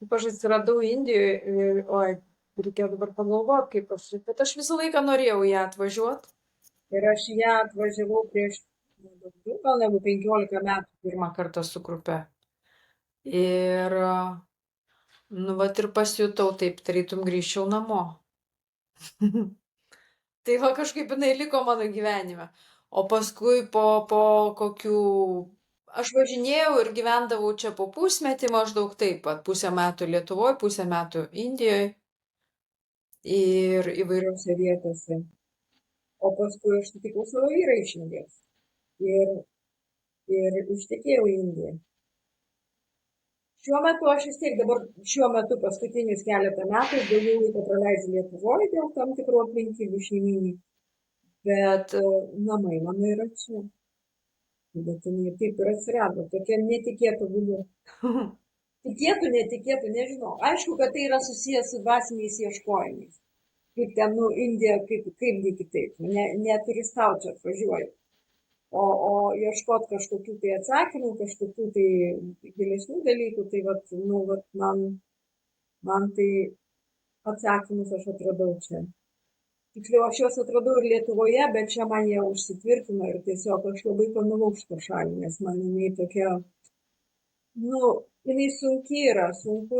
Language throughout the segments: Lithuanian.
kaip aš atsiradau Indijoje, oi, reikia dabar pagalvoti, kaip bet aš visą laiką norėjau ją atvažiuoti. Ir aš ją atvažiavau prieš daugiau gal negu 15 metų pirmą kartą su grupe. Ir, nu, vat ir pasijutau taip, tarytum grįžčiau namo. Tai va kažkaip jinai liko mano gyvenime. O paskui po kokių... Aš važinėjau ir gyvendavau čia po pusmetį maždaug taip pat. Pusę metų Lietuvoje, pusę metų Indijoje ir įvairiose vietose. O paskui aš sutikau savo vyrą iš Indijos. Ir ištekėjau į Indiją. Šiuo metu aš vis tiek dabar, šiuo metu paskutinius keletą metų daugiau laiko praleidžiu Lietuvoje dėl tam tikrų aplinkybių šeimynį. Bet namai mano yra čia. Bet jinai taip ir atsirado, tokia netikėtų būdų. Tikėtų, netikėtų, nežinau. Aišku, kad tai yra susijęs su dvasiniais ieškojimais. Kaip ten, nu, Indija, kaipgi kitaip. Neturistaut čia atvažiuoju. O ieškot kažkokių tai atsakymų, kažkokių tai gilesnių dalykų, tai vat, nu, vat, man tai atsakymus aš atradau čia. Tiksliau, aš juos atradau ir Lietuvoje, bet čia man jie užsitvirtino ir tiesiog aš labai pamilau šitą šalį, nes man jinai tokia, nu, jinai sunku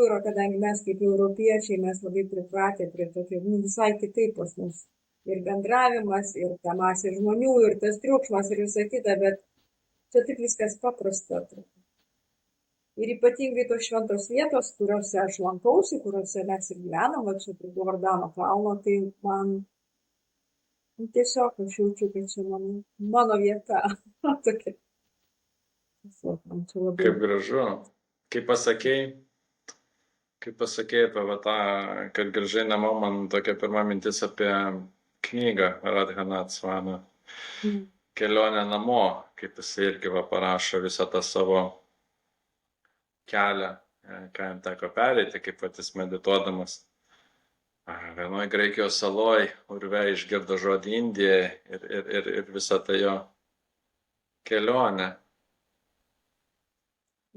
yra, kadangi mes kaip europiečiai, mes labai pripratę prie tokio, nu, visai kitaip pas mus. Ir bendravimas, ir ta masė žmonių, ir tas triukšmas, ir visa kita, bet čia taip viskas paprasta. Ir ypatingai tos šventos vietos, kuriuose aš lankausi, kuriuose mes ir gyvenam, va čia prie Govardhano kalno, tai man tiesiog aš jaučiu, kad čia mano vieta. Tokia. Tiesiog, man čia labai... Kaip gražu. Kaip pasakei apie va tą, kad grįžai namo, man tokia pirma mintis apie knygą Radhanath Svami. Kelionę namo, kaip jisai irgi va parašo visą tą savo kelią, ką jam teko pereiti, kaip patys medituodamas. Vienoje Graikijos saloj urve išgirdo žodį Indija ir visą tą jo kelionę.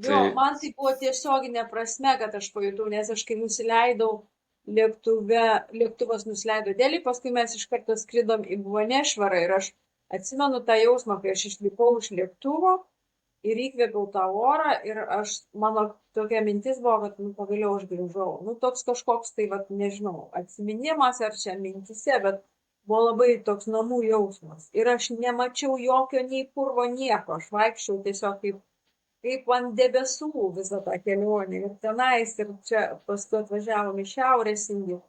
Jo, man tai buvo tiesioginė prasme, kad aš pajutau, nes aš kai nusileidau lėktuvas nusileido Delį, paskui mes iš karto skridom į Bhuvaneshvarą ir aš atsimenu tą jausmą, kai aš išlipau iš lėktuvo ir įkvėpiau tą orą ir mano tokia mintis buvo, kad pagaliau aš grįžau. Toks kažkoks tai, vat, nežinau, atsiminimas ar čia mintise, bet buvo labai toks namų jausmas. Ir aš nemačiau jokio nei purvo nieko, aš vaikščiau tiesiog kaip ant debesų visą tą kelionę. Ir tenais, ir čia paskui atvažiavom į Šiaurės Indiją.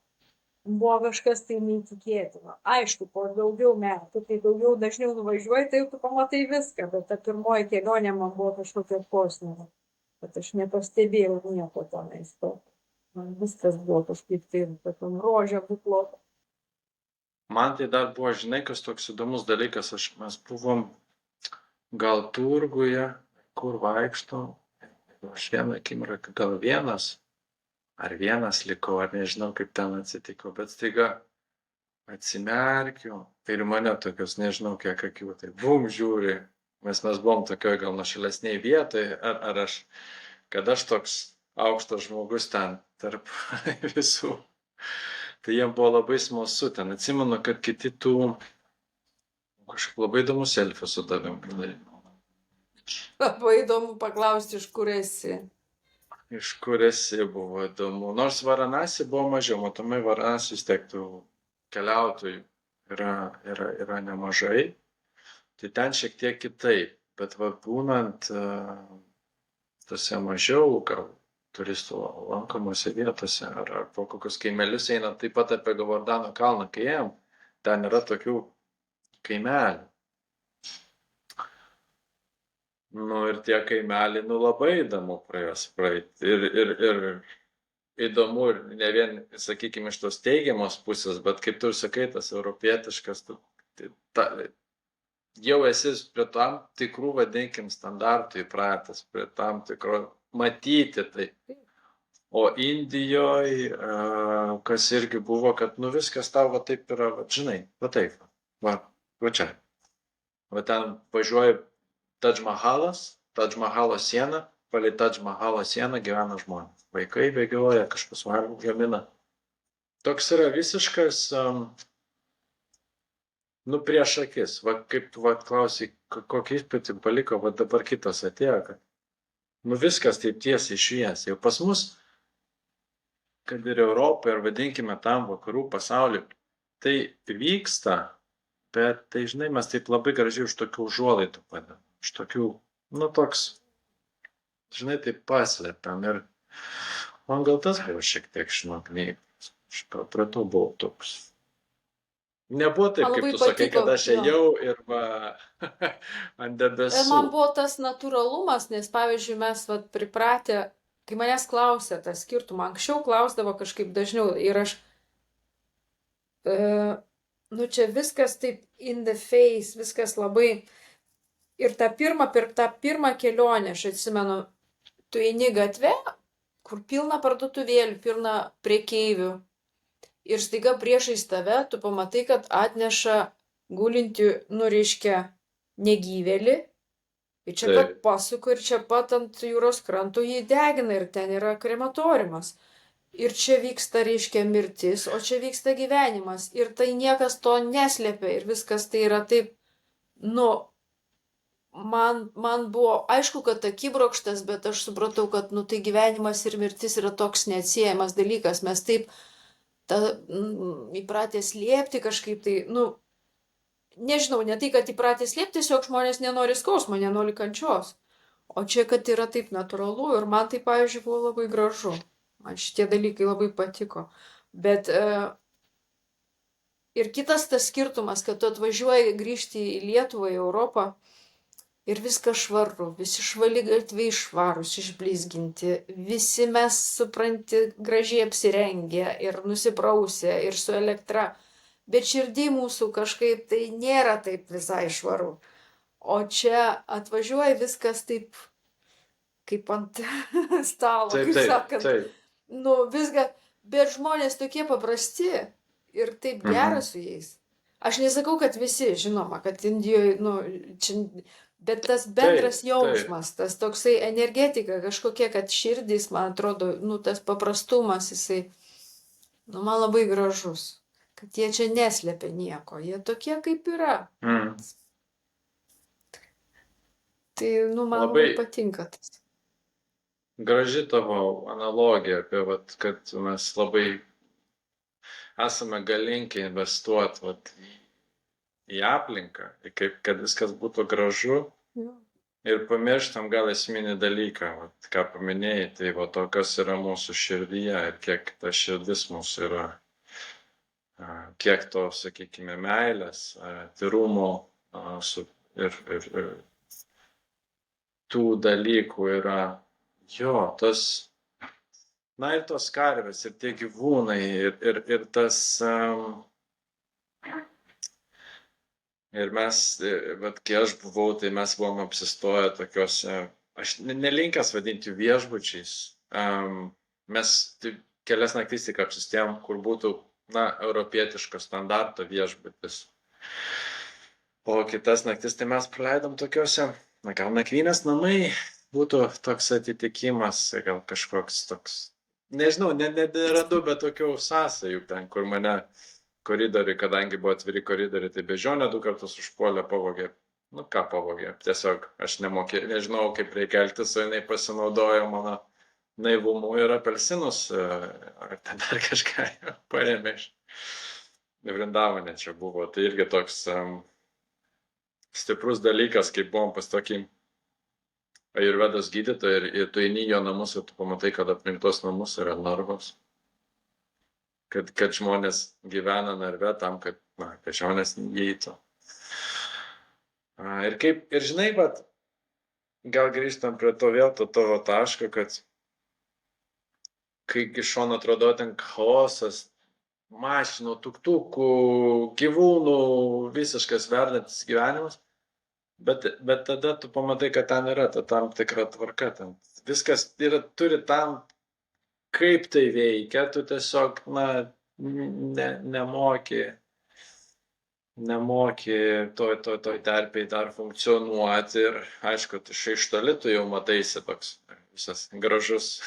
Buvo kažkas tai neįtikėtino. Aišku, po daugiau metų, tai daugiau dažniau nuvažiuoji, tai tu pamatai viską, bet ta pirmoji kelionė man buvo kažkokia kosminė. Bet aš nepastebėjau nieko tenais. Man viskas buvo kažkaip tai, tokiam rožė buklota. Man tai dar buvo, žinai, kas toks įdomus dalykas, mes buvom gal turguje, kur vaikštom, aš vieną akimirką gal vienas likau, ar nežinau, kaip ten atsitiko, bet staiga atsimerkiu, tai ir mane tokios, nežinau, kiek akių, tai bum, žiūri, mes buvom tokioj gal nuošalesniai vietoje, kad aš toks aukštas žmogus ten tarp visų, tai jiem buvo labai smalsu, ten atsimenu, kad kiti tų kažkaip labai įdomu selfie su tavim. Labai įdomu paklausti, iš kur esi. Iš kur esi buvo įdomu. Nors Varanasi buvo mažiau, matomai Varanasi vis tiek tų keliautojų yra nemažai. Tai ten šiek tiek kitaip, bet va būnant tose mažiau gal turistų lankomose vietose ar po kokius kaimelius einant, taip pat apie Govardhano kalną, kai ėjom, ten yra tokių kaimelių. Ir tie kaimeliai, labai įdomu praeiti. Ir įdomu, ir ne vien, sakykime, iš tos teigiamos pusės, bet kaip tu ir sakai, tas europietiškas, jau esi prie tam tikrų, vadinkim, standartų įpratęs, prie tam tikro matyti tai. O Indijoje, kas irgi buvo, kad viskas tau va taip yra, va žinai, va taip, va čia. Va ten važiuoji Tadž Mahalo siena, palei Tadž Mahalo sieną gyvena žmonės. Vaikai bėgioja, kažkas gamina. Toks yra visiškas, prieš akis. Va, kaip tu klausai, kokį įspūdį paliko, va dabar kitas atėjo, kad viskas taip tiesiai šviesiai. Jau pas mus, kad ir Europoje, ar vadinkime tam vakarų pasauliu, tai vyksta, bet tai, žinai, mes taip labai gražiai už tokių užuolaidų padedam. Už tokių, toks, žinai, taip paslėpiam. Ir man gal tas buvo šiek tiek, žinok, aš prie to buvau toks. Nebuvo taip, kaip tu sakai, kad aš ėjau ir va, ant debesų. Ir man buvo tas natūralumas, nes, pavyzdžiui, mes pripratę, kai manęs klausė tą skirtumą, anksčiau klausdavo kažkaip dažniau ir aš, čia viskas taip in the face, viskas labai. Ir per tą pirmą kelionę, aš atsimenu, tu eini gatve, kur pilna parduotuvėlių, pilna prekeivių. Ir staiga priešais tave, tu pamatai, kad atneša gulinti, reiškia, negyvėlį. Ir čia pat pasuko, ir čia pat ant jūros kranto jį degina, ir ten yra krematoriumas. Ir čia vyksta, reiškia, mirtis, o čia vyksta gyvenimas. Ir tai niekas to neslėpia. Ir viskas tai yra taip, man buvo aišku, kad akibrokštas, bet aš supratau, kad, tai gyvenimas ir mirtis yra toks neatsiejamas dalykas. Mes taip įpratę slėpti kažkaip tai, nežinau, ne tai, kad įpratę slėpti, tiesiog žmonės nenori skausmo, nenori kančios. O čia, kad yra taip natūralu ir man tai, pavyzdžiui, buvo labai gražu. Man šitie dalykai labai patiko. Bet ir kitas tas skirtumas, kad tu atvažiuoji grįžti į Lietuvą, į Europą ir viskas švaru, visi šaligatviai švarūs, išblizginti, visi mes, supranti, gražiai apsirengę ir nusiprausę ir su elektra, bet širdį mūsų kažkaip tai nėra taip visai švaru. O čia atvažiuoja viskas taip, kaip ant stalo, kaip sakant. Viską, bet žmonės tokie paprasti ir taip gera su jais. Aš nesakau, kad visi, žinoma, kad Indijoje, bet tas bendras jausmas, tas toksai energetika kažkokia, kad širdis, man atrodo, tas paprastumas, jisai, man labai gražus. Kad jie čia neslėpia nieko, jie tokie kaip yra. Tai, man labai patinka tas. Graži tavo analogija apie, kad mes labai esame galinki investuoti į aplinką, kad viskas būtų gražu. Ir pamirštam gal esminį dalyką, ką paminėjai, tai to, kas yra mūsų širdyje ir kiek ta širdis mūsų yra, kiek to, sakykime, meilės, tyrumo ir tų dalykų yra. Tas, ir tos karvės, ir tie gyvūnai, ir tas, ir mes, kai aš buvau, tai mes buvom apsistoję tokiuose, aš nelinkęs vadinti viešbučiais, mes kelias naktis tik apsistėjom, kur būtų, europietiško standarto viešbutis. O kitas naktis, tai mes praleidom tokiuose, gal nakvynės namai, būtų toks atitikimas, gal kažkoks toks, nežinau, nerandu, bet tokių sąsajų ten, kur mane koridoriai, kadangi buvo atviri koridoriai, tai bežionė 2 kartus užpuolė, pavogė. Ką pavogė? Tiesiog aš nežinau, kaip reikia elgtis, o jinai pasinaudojo mano naivumu ir apelsinus, ar ten dar kažką parėmė iš Vrindavane čia buvo. Tai irgi toks stiprus dalykas, kai buvom pas tokį ajurvedos gydytoją ir tu eini jo namus ir tu pamatai, kad aplink tos namus yra narvas. Kad žmonės gyvena narve tam, kad žmonės įeitų. Ir žinai, gal grįžtam prie to vėl, tavo taško, kad kai iš šono atrodo ten chaosas, mašinų, tuktukų, gyvūnų, visiškas verdantis gyvenimas, bet tada tu pamatai, kad ten yra tam tikra tvarka, ten viskas turi tam, kaip tai veikia, tu tiesiog, nemoki nemoki toj terpėj dar funkcionuoti ir aišku, tu iš toli tu jau mataisi toks visas gražus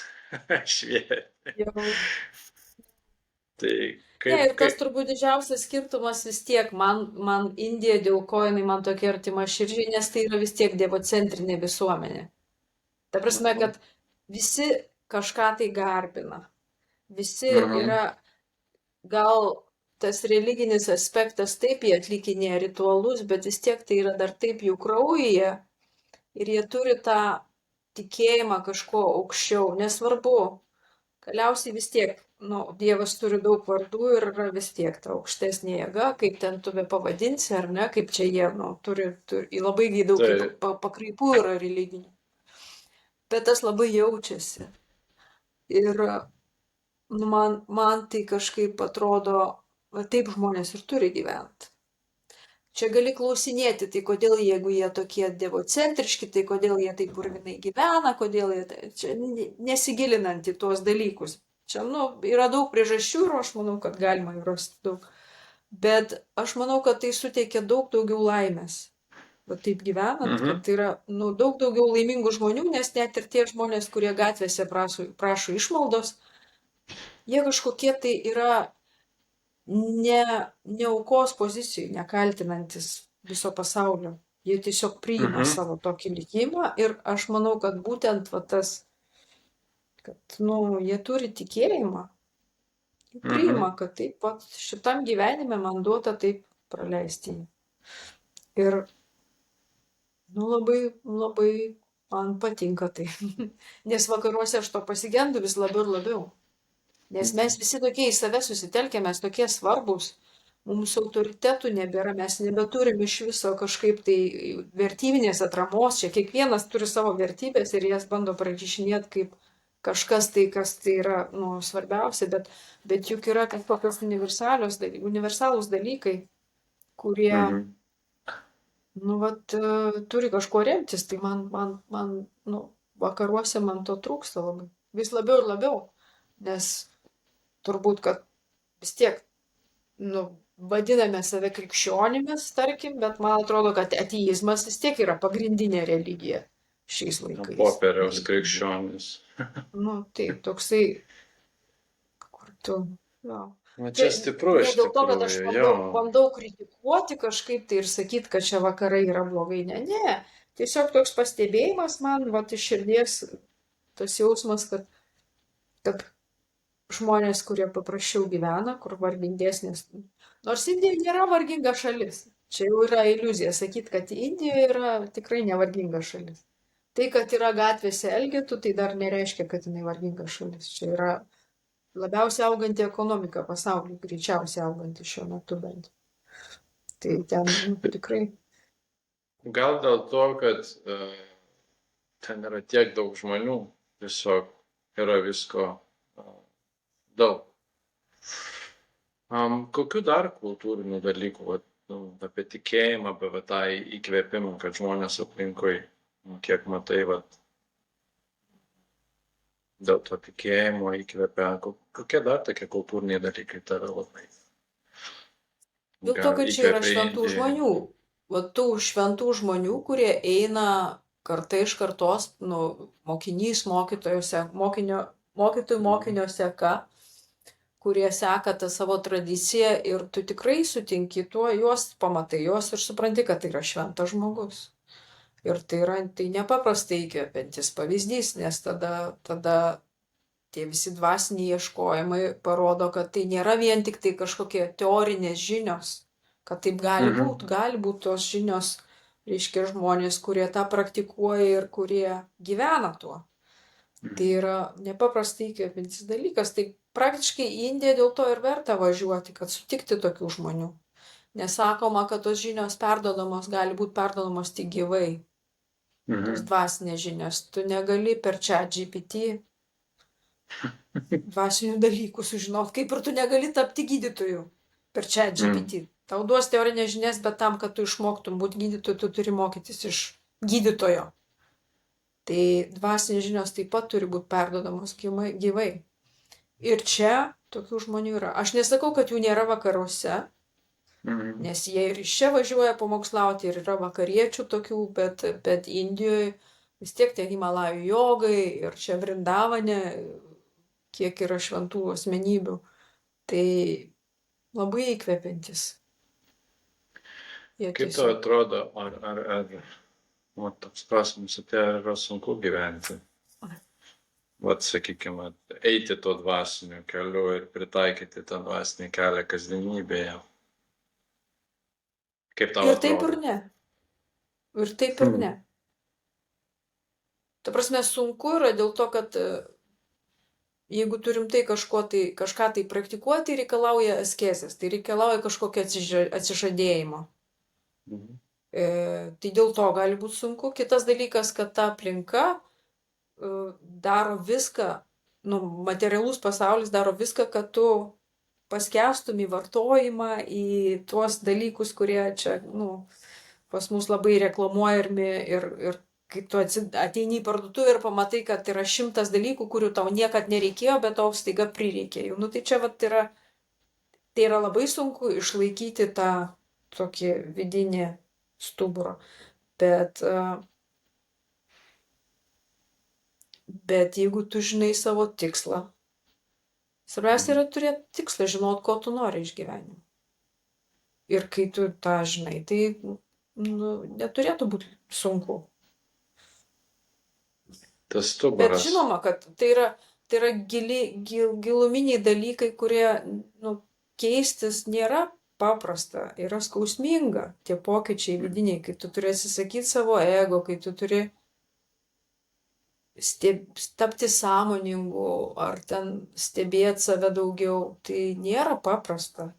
švieti. Jau. Tai Ne, ir tas kaip, turbūt didžiausias skirtumas vis tiek, man Indija, dėl ko jinai man tokia artima širdžiai, nes tai yra vis tiek dievocentrinė visuomenė. Ta prasme, kad visi kažką tai garbina. Visi yra, gal tas religinis aspektas taip jie atlikinėja ritualus, bet vis tiek tai yra dar taip jų kraujyje ir jie turi tą tikėjimą kažko aukščiau, nesvarbu. Galiausiai vis tiek, Dievas turi daug vardų ir yra vis tiek ta aukštesnė jėga, kaip ten tu be pavadinsi, ar ne, kaip čia jie, turi labai daug tai, pakraipų yra religinių. Bet tas labai jaučiasi. Ir man tai kažkaip atrodo, taip žmonės ir turi gyventi. Čia gali klausinėti, tai kodėl jeigu jie tokie dievocentriški, tai kodėl jie taip purvinai gyvena, kodėl jie, čia nesigilinant į tuos dalykus. Čia, yra daug priežasčių ir aš manau, kad galima jų rasti daug. Bet aš manau, kad tai suteikia daug daugiau laimės. Va taip gyvenant, kad tai yra, daug daugiau laimingų žmonių, nes net ir tie žmonės, kurie gatvėse prašo išmaldos, jie kažkokie tai yra ne aukos pozicijai, nekaltinantis viso pasaulio. Jie tiesiog priima savo tokį likimą ir aš manau, kad būtent va tas, kad, jie turi tikėjimą. Jie priima, kad taip pat šitam gyvenime man duota taip praleisti. Ir, labai, labai man patinka tai. Nes vakaruose aš to pasigendu vis labiau ir labiau. Nes mes visi tokie į save susitelkę, mes tokie svarbus, mums autoritetų nebėra, mes nebeturim iš viso kažkaip tai vertybinės atramos, čia kiekvienas turi savo vertybės ir jas bando prakišinėti kaip kažkas tai, kas tai yra svarbiausia, bet juk yra kažkokios universalūs dalykai, kurie, turi kažko remtis, tai man, vakaruose man to trūksta labai, vis labiau ir labiau, nes turbūt, kad vis tiek, vadiname save krikščionimis, tarkim, bet man atrodo, kad ateizmas vis tiek yra pagrindinė religija šiais laikais. Popieriaus krikščionis. Taip, toksai, kur tu, Čia stipru iš tikrųjų. Dėl to, kad aš bandau kritikuoti kažkaip tai ir sakyti, kad čia vakarai yra blogai. Ne. Tiesiog toks pastebėjimas man, iš širdies, tas jausmas, kad žmonės, kurie paprasčiau gyvena, kur vargingesnės. Nors Indija nėra varginga šalis. Čia jau yra iliuzija sakyti, kad Indija yra tikrai nevarginga šalis. Tai, kad yra gatvėse elgetų, tai dar nereiškia, kad jinai varginga šalis. Čia yra labiausiai auganti ekonomika pasaulyje, greičiausiai auganti šiuo metu bent. Tai ten tikrai. Gal dėl to, kad ten yra tiek daug žmonių, tiesiog yra visko daug. Kokių dar kultūrinių dalykų, apie tikėjimą, apie tą įkvėpimą, kad žmonės aplinkui, kiek matai, dėl to tikėjimo įkvėpia, kokie dar tokie kultūriniai dalykai tave labai? Dėl to, kad čia yra šventų žmonių. Tų šventų žmonių, kurie eina karta iš kartos, mokinys, mokytojų mokinio seka, kurie seka tą savo tradiciją ir tu tikrai sutinki tuo, juos pamatai, juos ir supranti, kad tai yra šventas žmogus. Ir tai nepaprastai įkvepiantis pavyzdys, nes tada tie visi dvasiniai ieškojimai parodo, kad tai nėra vien tik tai kažkokie teorinės žinios, kad taip gali būti tos žinios, reiškia žmonės, kurie tą praktikuoja ir kurie gyvena tuo. Tai yra nepaprastai įkvepiantis dalykas. Tai praktiškai į Indiją dėl to ir verta važiuoti, kad sutikti tokių žmonių. Nesakoma, kad tos žinios gali būti perdodamos tik gyvai. Tos dvasinės žinios. Tu negali per ChatGPT dvasinių dalykų sužinoti, kaip ir tu negali tapti gydytoju per ChatGPT. Tau duos teorinės žinias, bet tam, kad tu išmoktum būti gydytoju, tu turi mokytis iš gydytojo. Tai dvasinės žinios taip pat turi būti perdodamos gyvai. Ir čia tokių žmonių yra. Aš nesakau, kad jų nėra vakaruose, Nes jie ir iš čia važiuoja pamokslauti, ir yra vakariečių tokių, bet Indijoje vis tiek tie Himalajų jogai ir čia Vrindavane, kiek yra šventų asmenybių. Tai labai įkvepiantis. Jie Kaip tau tiesiog. atrodo, toks klausimas, ar yra sunku gyventi? Vat, sakykime, eiti tuo dvasiniu keliu ir pritaikyti tą dvasinį kelią kasdienybėje. Kaip tau Ir taip ir atrodo? ne. Ir taip ir ne. Ta prasme, sunku yra dėl to, kad jeigu turim kažką tai praktikuoti, reikalauja askezės, tai reikalauja kažkokio atsižadėjimo. Tai dėl to gali būti sunku. Kitas dalykas, kad ta aplinka daro viską, materialus pasaulis daro viską, kad tu paskęstum į vartojimą, į tuos dalykus, kurie čia, pas mus labai reklamuojami ir kai tu ateini į parduotuvę ir pamatai, kad yra 100 dalykų, kurių tau niekad nereikėjo, bet tau staiga prireikė jų. Tai čia tai yra labai sunku išlaikyti tą tokį vidinį stuburą. Bet jeigu tu žinai savo tikslą, svarbiausia yra turėti tikslą, žinot, ko tu nori iš gyvenimo. Ir kai tu tą žinai, tai neturėtų būti sunku. Tas stuburas. Bet žinoma, kad tai yra giluminiai dalykai, kurie keistis nėra paprasta, yra skausminga. Tie pokyčiai vidiniai, kai tu turi atsisakyti savo ego, kai tu turi tapti sąmoningu ar ten stebėti save daugiau, tai nėra paprasta.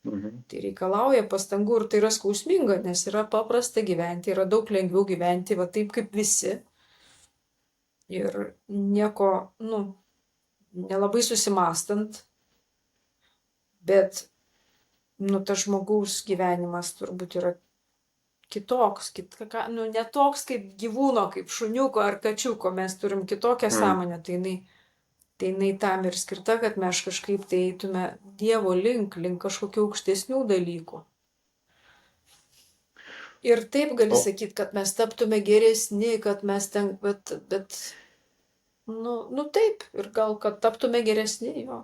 Tai reikalauja pastangų ir tai yra skausminga, nes yra paprasta gyventi, yra daug lengviau gyventi, va taip kaip visi. Ir nieko, nelabai susimastant, bet, tas žmogaus gyvenimas turbūt yra kitoks, ne toks kaip gyvūno, kaip šuniuko ar kačiuko, mes turim kitokią sąmonę, tai jinai tam ir skirta, kad mes kažkaip tai eitume Dievo link kažkokių aukštesnių dalykų. Ir taip gali sakyti, kad mes taptume geresni, kad mes ten, bet, taip, ir gal, kad taptume geresni, jo.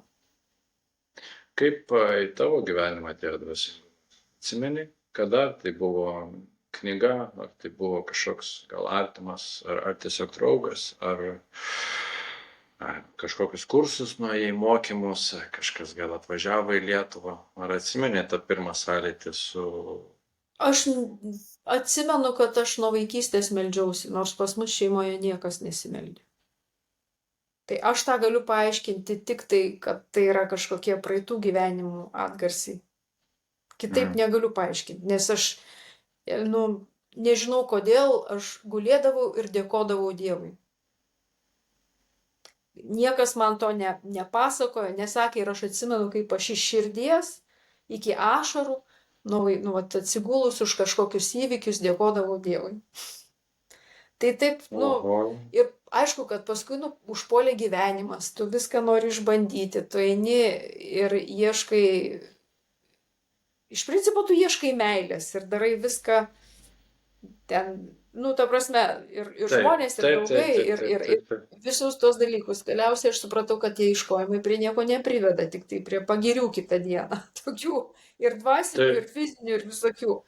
Kaip į tavo gyvenimą atėjo dvasingumas? Atsimeni, kada tai buvo knyga, ar tai buvo kažkoks gal artimas, ar tiesiog draugas, ar kažkokius kursus nuėjai mokymus, kažkas gal atvažiavo į Lietuvą, ar atsimeni tą pirmą sąlytį su... Aš atsimenu, kad aš nuo vaikystės meldžiausi, nors pas mus šeimoje niekas nesimeldė. Tai aš tą galiu paaiškinti tik tai, kad tai yra kažkokie praeitų gyvenimų atgarsiai. Kitaip negaliu paaiškinti, nes aš, nežinau kodėl, aš gulėdavau ir dėkodavau Dievui. Niekas man to nepasakojo, nesakė, ir aš atsimenu, kaip aš iš širdies iki ašarų, atsigulus už kažkokius įvykius dėkodavau Dievui. Tai taip, ir aišku, kad paskui, užpuolė gyvenimas, tu viską nori išbandyti, tu eini ir ieškai, iš principo tu ieškai meilės ir darai viską ten, ta prasme, ir žmonės, ir draugai, ir visus tos dalykus. Galiausiai aš supratau, kad tie ieškojimai prie nieko nepriveda, tik tai prie pagirių kitą dieną. Tokių ir dvasinių, ir fizinių, ir visokių.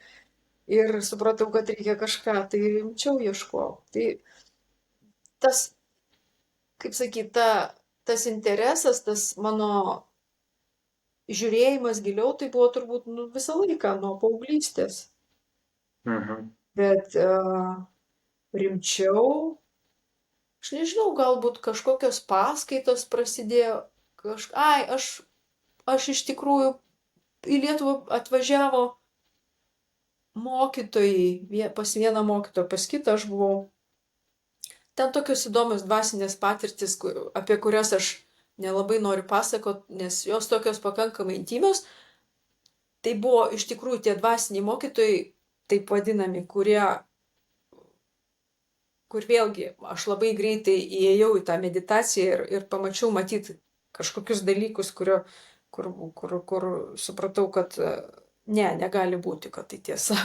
Ir supratau, kad reikia kažką, tai rimčiau ieškojau. Tai tas, kaip sakyti, tas interesas, tas mano žiūrėjimas giliau, tai buvo turbūt visą laiką nuo paauglystės. Bet rimčiau, aš nežinau, galbūt kažkokios paskaitos prasidėjo. Aš iš tikrųjų į Lietuvą atvažiavo mokytojai, pas vieną mokytoją, pas kitą aš buvau. Ten tokios įdomios dvasinės patirtis, apie kurias aš nelabai noriu pasakoti, nes jos tokios pakankamai intymios. Tai buvo iš tikrųjų tie dvasiniai mokytojai, taip vadinami, kur vėlgi aš labai greitai įėjau į tą meditaciją ir pamačiau matyti kažkokius dalykus, kur supratau, kad Ne, negali būti, kad tai tiesa,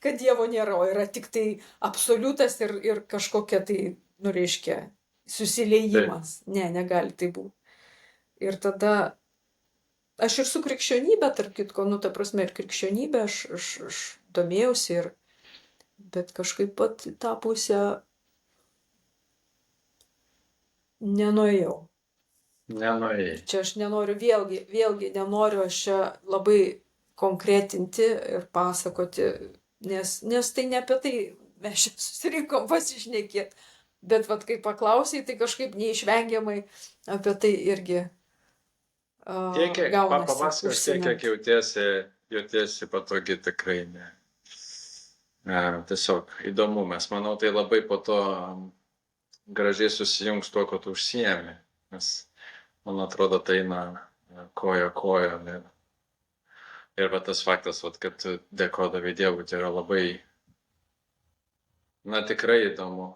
kad Dievo nėra, o yra tik tai absoliutas ir kažkokia tai, nu, reiškia, Taip. susiliejimas. Ne, negali tai būti. Ir tada aš ir su krikščionybė, tarp kitko, nu, ta prasme, ir krikščionybė, aš domėjausi, bet kažkaip pat į tą pusę nenuėjau. Nenuėjai. Čia aš nenoriu, vėlgi nenoriu aš čia labai konkretinti ir pasakoti, nes tai ne apie tai mes čia susirinkom pasišnekėti. Bet vat, kai paklausai, tai kažkaip neišvengiamai apie tai irgi Tiek, kiek gaunasi. papasakos, tiek, kiek jautiesi patogi, tikrai ne. Tiesiog įdomu, mes manau, tai labai po to gražiai susijungs tuo, ko tu užsiemi. Nes, man atrodo, tai eina koja koja. Ir va tas faktas, va, kad tu dėkodavai Dievui, tai yra labai, na, tikrai įdomu.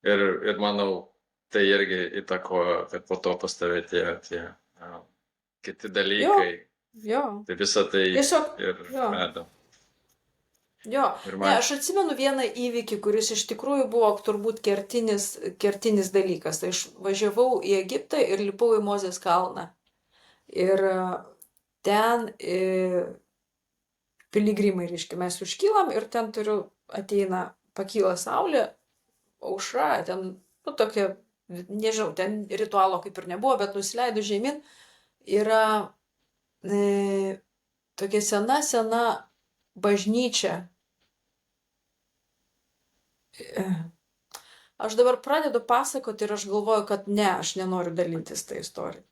Ir manau, tai irgi įtakojo, kad po to pas tave tie kiti dalykai. Jo. Tai visą tai Tiesiog, ir jo. veda. Jo, Ir ne, aš atsimenu vieną įvykį, kuris iš tikrųjų buvo turbūt kertinis dalykas. Tai aš važiavau į Egiptą ir lipau į Mozės kalną. Ir ten piligrimai, reiškia, mes užkylam ir ten pakyla saulė, aušra, ten, nu, tokia, nežinau, ten ritualo kaip ir nebuvo, bet nusileido žemyn. Yra tokia sena bažnyčia. Aš dabar pradedu pasakoti ir aš galvoju, kad ne, aš nenoriu dalintis tą istoriją.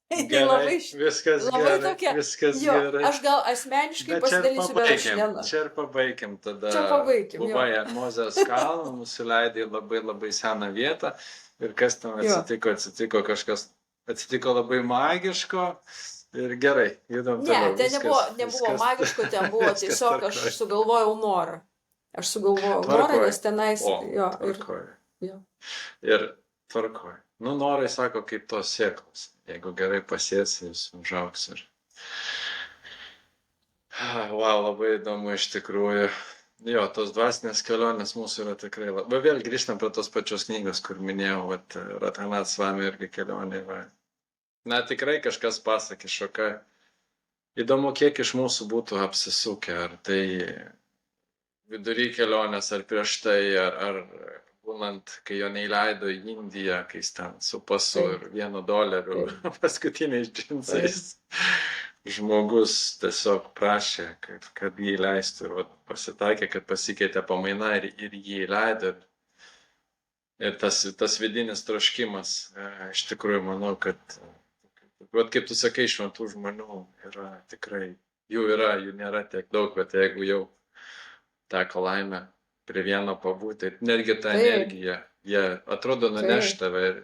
Gerai, viskas gerai, tokia, viskas jo, gerai. aš gal asmeniškai pasidalysiu, bet aš nenoriu. Čia ir pabaikim tada. Čia pabaikim, jo. Buvai ant Mozės kalno, nusileidai labai labai seną vietą ir kas tam atsitiko kažkas, atsitiko labai magiško ir gerai, judam toliau. Ne, ten nebuvo magiško, ten buvo tiesiog aš sugalvojau norą. Aš sugalvojau norą, nes tenais, jo. Ir tvarkoj. Nu, norai sako, kaip tos sėklos. Jeigu gerai pasėsi, jis užaugs ir... Wow, labai įdomu iš tikrųjų. Jo, tos dvasinės kelionės mūsų yra tikrai labai... Vėl grįžtam prie tos pačios knygos, kur minėjau, vat, Radhanat Swami irgi kelionė. Va. Na, tikrai kažkas pasakė, šoka. Įdomu, kiek iš mūsų būtų apsisukę, ar tai vidury kelionės, ar prieš tai, ar būnant, kai jo neįleido į Indiją, kai jis ten su pasu ir $1 paskutiniais džinsais. Žmogus tiesiog prašė, kad jį įleistų ir pasitaikė, kad pasikeitė pamaina ir jį įleido. Ir tas vidinis troškimas, iš tikrųjų manau, kad, kaip tu sakai, šventų žmonių yra tikrai, jų nėra tiek daug, bet jeigu jau teko laimę prie vieno pabūti, netgi ta energija, jie atrodo nuneš tave ir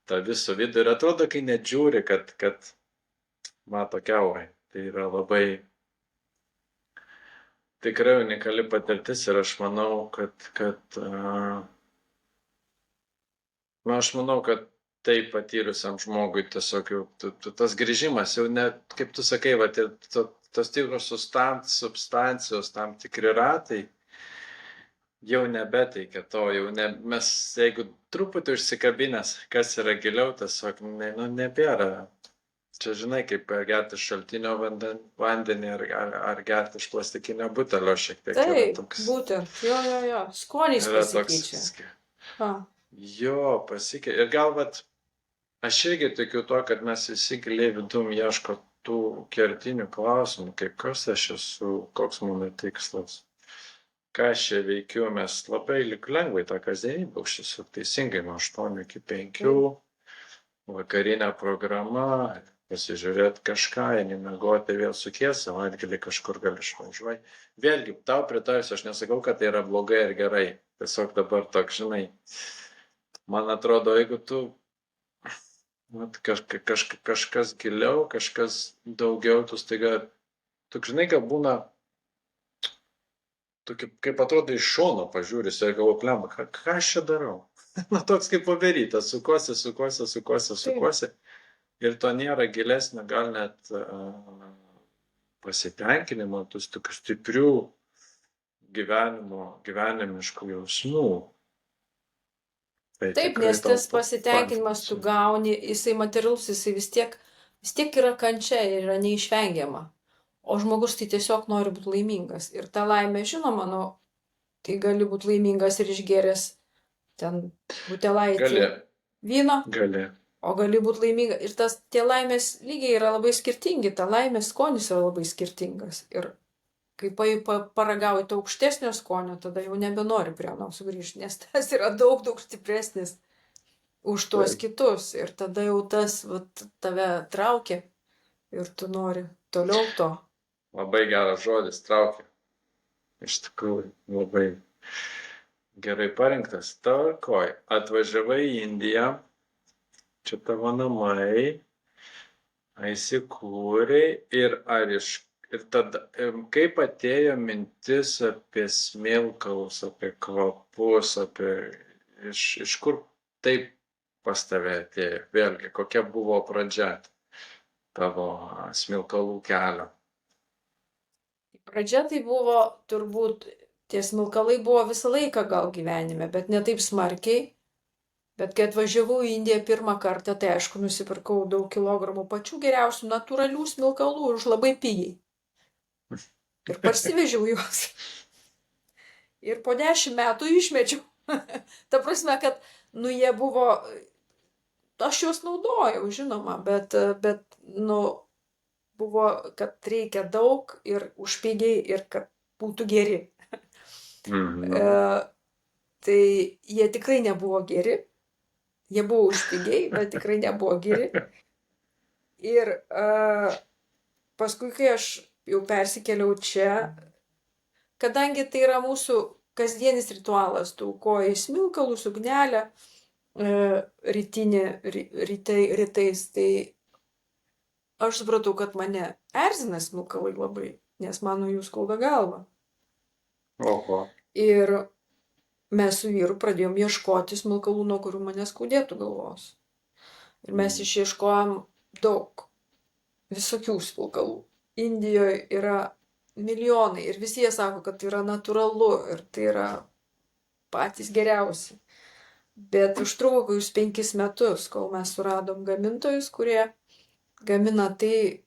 tą visą vidų ir atrodo, kai net žiūri, kad mato kiaurai. Tai yra labai tikrai unikali patirtis ir aš manau, kad tai patyrusiam žmogui tiesiog jau tas grįžimas jau ne, kaip tu sakai, va, tos tikros substancijos, tam tikri ratai, jau nebeteikia to, mes, jeigu truputį užsikabinęs, kas yra giliau, tiesiog, nebėra. Čia, žinai, kaip gerti šaltinio vandenį ar gerti iš plastikinio butelio šiek tiek. Taip, būtent, jo, skonis pasikeičia. Jo, pasikeičia. Ir gal, aš irgi tikiu to, kad mes visi giliai vidum ieško tų kertinių klausimų, kaip kas aš esu, koks mano tikslas. Ką aš čia veikiu, mes labai lengvai tą kasdienybę užsisuk teisingai nuo 8 iki 5, vakarinė programa, pasižiūrėti kažką, eini miegoti, vėl sukiesi, savaitgalį kažkur gali išvažiuoti. Vėlgi, tau pritarsiu, aš nesakau, kad tai yra blogai ir gerai. Tiesiog dabar toks, žinai, man atrodo, jeigu tu kažkas giliau, kažkas daugiau, tu staiga, tu žinai, kad būna tu kaip atrodo iš šono pažiūrės ir galvo, plemba, ką aš čia darau? Na, toks kaip paverytas, sukosi. ir to nėra gilesnio, gal net pasitenkinimo, tų tokių stiprių gyvenimiškų jausmų. Tai Taip, tikrai nes tau tas pasitenkinimas tu paantrinsiu. gauni, jisai materialus, jisai vis tiek yra kančia ir yra neišvengiama. O žmogus tai tiesiog nori būti laimingas. Ir ta laimė, žinoma, nu, tai gali būti laimingas ir išgėręs ten butelaitį Gali, vyno, gali. o gali būti laiminga. Ir tie laimės lygiai yra labai skirtingi, ta laimės skonis yra labai skirtingas. Ir kai paragauji to aukštesnio skonio, tada jau nebenori prie jo sugrįžti, nes tas yra daug stipresnis už tuos kitus. Ir tada jau tas tave traukia ir tu nori toliau to. Labai geras žodis, traukia. Iš tikrųjų, labai gerai parinktas. Tvarkoj, atvažiavai į Indiją, čia tavo namai, įsikūrei ir tada, kaip atėjo mintis apie smilkalus, apie kvapus, iš kur taip pas tave atėjo? Vėlgi, kokia buvo pradžia tavo smilkalų kelio? Pradžia tai buvo turbūt, tie smilkalai buvo visą laiką gal gyvenime, bet ne taip smarkiai. Bet kai atvažiavau į Indiją pirmą kartą, tai aišku, nusipirkau daug kilogramų pačių geriausių natūralių smilkalų už labai pigiai. Ir parsivežiau juos. Ir po 10 metų išmečiau. Ta prasme, kad, jie buvo, aš juos naudojau, žinoma, bet, buvo, kad reikia daug ir už pigiai ir kad būtų geri. Tai jie tikrai nebuvo geri. Jie buvo už pigiai, bet tikrai nebuvo geri. Ir paskui, kai aš jau persikėliau čia, kadangi tai yra mūsų kasdienis ritualas, tu aukoji smilkalus, ugnelę rytais, tai aš supratau, kad mane erzina smilkalai labai, nes man nuo jų skauda galva. Oho. Ir mes su vyru pradėjom ieškoti smilkalų, nuo kurių mane skaudėtų galvos. Ir mes išieškojom daug visokių smilkalų. Indijoje yra milijonai ir visi jie sako, kad tai yra natūralu ir tai yra patys geriausi. Bet užtruko kokius 5 metus, kol mes suradom gamintojus, kurie gamina tai,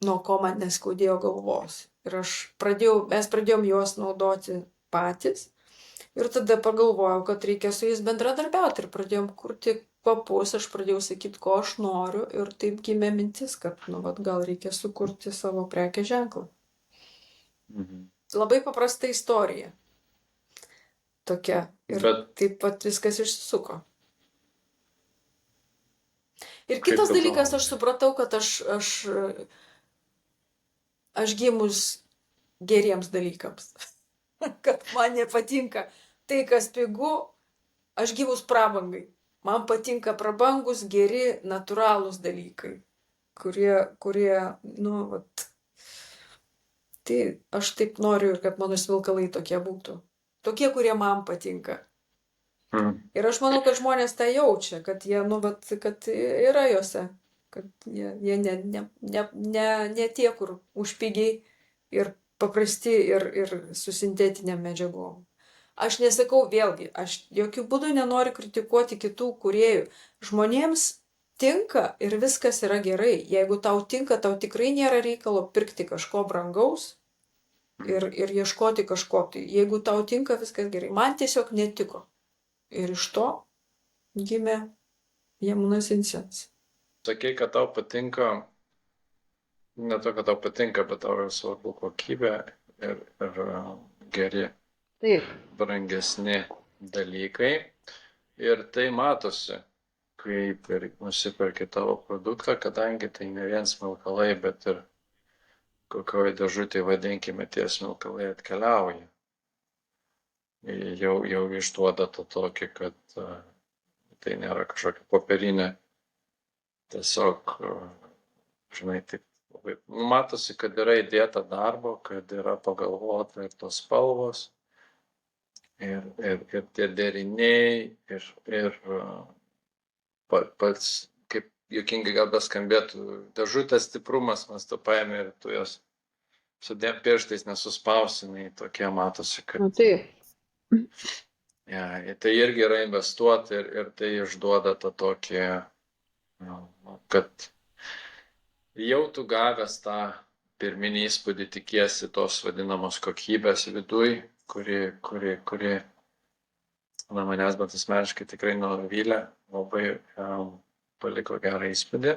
nuo ko man neskaudėjo galvos. Ir mes pradėjom juos naudoti patys. Ir tada pagalvojau, kad reikia su jais bendradarbiauti ir pradėjom kurti kvapus, aš pradėjau sakyti, ko aš noriu ir taip gimė mintis, kad gal reikia sukurti savo prekės ženklą. Labai paprasta istorija. Tokia. Ir taip pat viskas išsisuko. Ir kitas dalykas, aš supratau, kad aš gimus geriems dalykams. Kad man nepatinka tai, kas pigu, aš gimus prabangai. Man patinka prabangus, geri, natūralūs dalykai, kurie, tai aš taip noriu ir kad mano smilkalai tokie būtų. Tokie, kurie man patinka. Ir aš manau, kad žmonės tą jaučia, kad jie, kad yra juose, kad jie ne tie, kur už pigiai ir paprasti ir su sintetiniam medžiagom. Aš nesakau vėlgi, aš jokių būdų nenoriu kritikuoti kitų kūrėjų. Žmonėms tinka ir viskas yra gerai. Jeigu tau tinka, tau tikrai nėra reikalo pirkti kažko brangaus ir ieškoti kažko. Tai jeigu tau tinka, viskas gerai. Man tiesiog netiko. Ir iš to gimė Yamunas Incense. Sakei, kad tau patinka, ne to, kad tau patinka, bet tau yra svarbu kokybė ir geri, brangesni dalykai. Ir tai matosi, kaip ir nusiperki tavo produktą, kadangi tai ne vien smilkalai, bet ir kokioje dėžutėje, vadinkime, tie smilkalai atkeliauja. Jau išduoda tą tokį, kad tai nėra kažkokia popierinė, tiesiog, žinai, taip labai matosi, kad yra įdėta darbo, kad yra pagalvota ir tos spalvos, ir tie deriniai, ir pats, kaip juokingai gal beskambėtų, dėžutės stiprumas, mes to paėmė ir tu jos su dviem pirštais nesuspausinai, tokie matosi, kad taip. ja, tai irgi yra investuoti ir tai išduoda tą tokį, kad jau tu gavęs tą pirminį įspūdį tikiesi tos vadinamos kokybės viduj, kuri manęs bet asmeniškai tikrai nuvylė, labai paliko gerą įspūdį.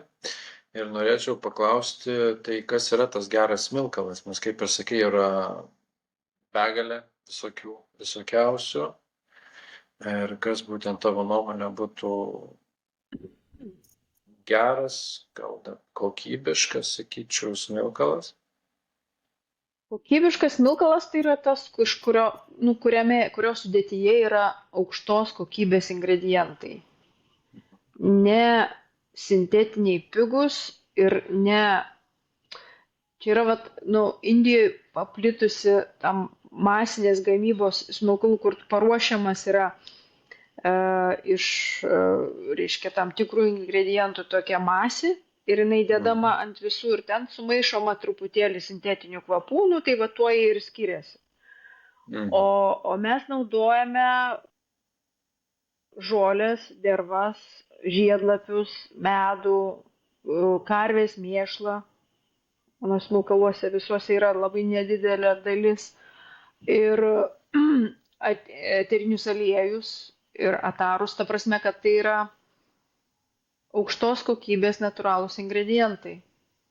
Ir norėčiau paklausti, tai kas yra tas geras smilkalas, nes kaip ir sakai, yra begalė visokiausių. Ir kas būtent tavo nuomonė būtų geras, gal kokybiškas, sakyčiau, smilkalas? Kokybiškas smilkalas tai yra tas, iš kurio sudėtyje yra aukštos kokybės ingredientai. Ne sintetiniai pigus ir ne... Čia yra, Indijoje paplitusi tam masinės gamybos smilkalų, kur paruošiamas yra reiškia, tam tikrų ingredientų tokia masė ir jinai dedama ant visų ir ten sumaišoma truputėlį sintetinių kvapų, tai va tuo jie ir skiriasi. O mes naudojame žolės, dervas, žiedlapius, medų, karvės mėšlą. Mano smilkaluose visuose yra labai nedidelė dalis. Ir eterinius aliejus ir atarus, ta prasme, kad tai yra aukštos kokybės natūralūs ingredientai.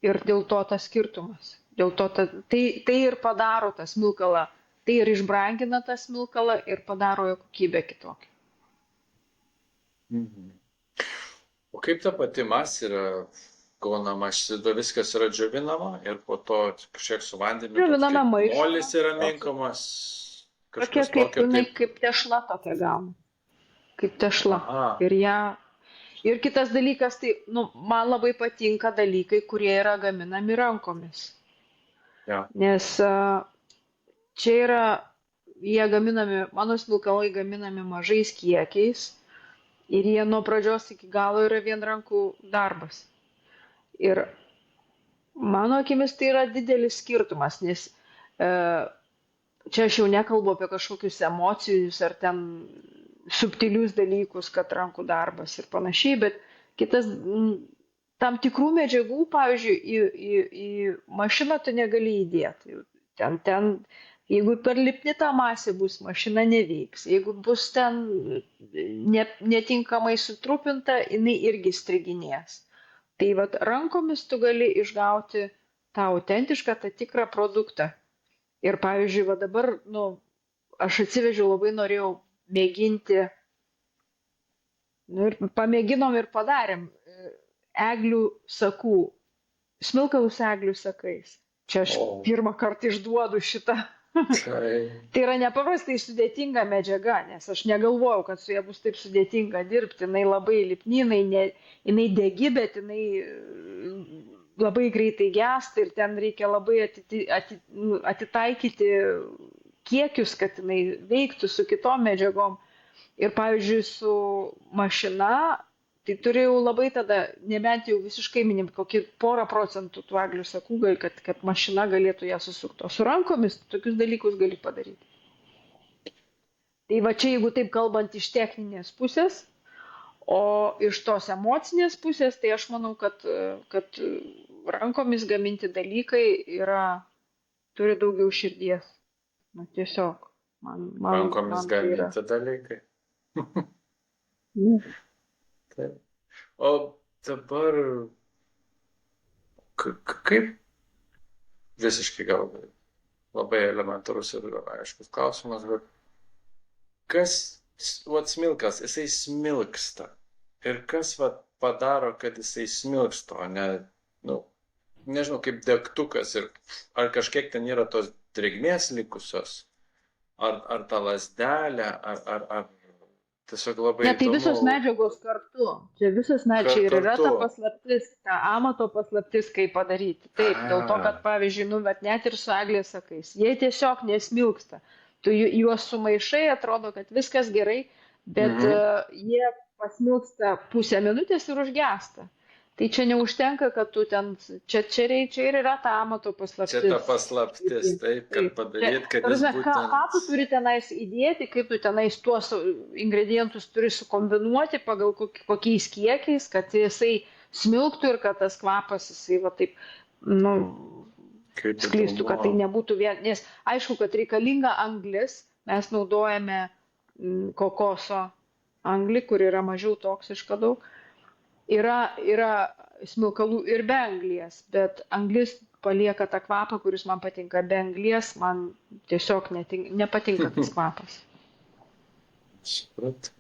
Ir dėl to tas skirtumas. Dėl to tai ir padaro tą smilkalą. Tai ir išbrangina tą smilkalą ir padaro jo kokybę kitokią. O kaip ta pati masė yra gaunama? Viskas yra džiovinama ir po to kažkiek su vandeniu. Džioviname maišą. Molis yra minkomas. Tokia kaip tešla tokia gauna. Kaip tešla. Ir kitas dalykas, tai man labai patinka dalykai, kurie yra gaminami rankomis. Ja. Nes čia yra, mano smilkalai gaminami mažais kiekiais ir jie nuo pradžios iki galo yra vien rankų darbas. Ir mano akimis tai yra didelis skirtumas, nes čia aš jau nekalbu apie kažkokius emocijus ar ten subtilius dalykus, kad rankų darbas ir panašiai, bet kitas tam tikrų medžiagų, pavyzdžiui, į mašiną tu negali įdėti. Ten, jeigu per lipni ta masė bus, mašina neveiks. Jeigu bus ten netinkamai sutrupinta, jinai irgi striginės. Tai vat rankomis tu gali išgauti tą autentišką, tą tikrą produktą. Ir pavyzdžiui, va dabar, aš atsivežiau, labai norėjau mėginti, ir pamėginom ir padarėm eglių sakų, smilkalus eglių sakais. Čia aš pirmą kartą išduodu šitą. Tai yra nepaprastai sudėtinga medžiaga, nes aš negalvojau, kad su ja bus taip sudėtinga dirbti. Jinai labai lipni, jinai degi, bet jinai labai greitai gęsta ir ten reikia labai atitaikyti kiekius, kad jinai veiktų su kitom medžiagom. Ir pavyzdžiui, su mašina, tai turėjau labai tada, nebent jau visiškai minim, kokį porą procentų tų eglių sakų, kad mašina galėtų ją susukti. O su rankomis tokius dalykus gali padaryti. Tai va čia, jeigu taip kalbant iš techninės pusės, o iš tos emocinės pusės, tai aš manau, kad rankomis gaminti dalykai turi daugiau širdies. Tiesiog. Rankomis gaminti dalykai. Taip. O dabar kaip visiškai gal labai elementarus ir aiškus klausimas, bet kas smilkas, jisai smilksta ir kas padaro, kad jisai smilksta, o ne, nežinau, kaip degtukas ir ar kažkiek ten yra tos drėgmės likusios, ar ta lazdelė, ar tiesiog labai ne, tai visos medžiagos kartu. Čia visos medžiagos ir yra ta paslaptis, ta amato paslaptis, kaip padaryti. Taip, dėl to, kad pavyzdžiui, bet net ir su eglės sakais, jie tiesiog nesmilksta. Tu juos sumaišai, atrodo, kad viskas gerai, bet jie pasmilksta pusę minutės ir užgęsta. Tai čia neužtenka, kad tu ten, čia ir yra ta amato Čia paslaptis. ta paslaptis, taip, kad Taip. padaryt, kad Ta jis prasme, ką tu būtent... turi tenais įdėti, kaip tu tenais tuos ingredientus turi sukombinuoti pagal kokiais kiekiais, kad jisai smilktų ir kad tas kvapas jisai va taip, nu, Kaip sklistų, kad tai įdomu. nebūtų vien, nes aišku, kad reikalinga anglis, mes naudojame kokoso anglį, kur yra mažiau toksiška daug. Yra smilkalų ir be anglies, bet anglis palieka tą kvapą, kuris man patinka. Be anglies man tiesiog nepatinka tas kvapas. Supratau.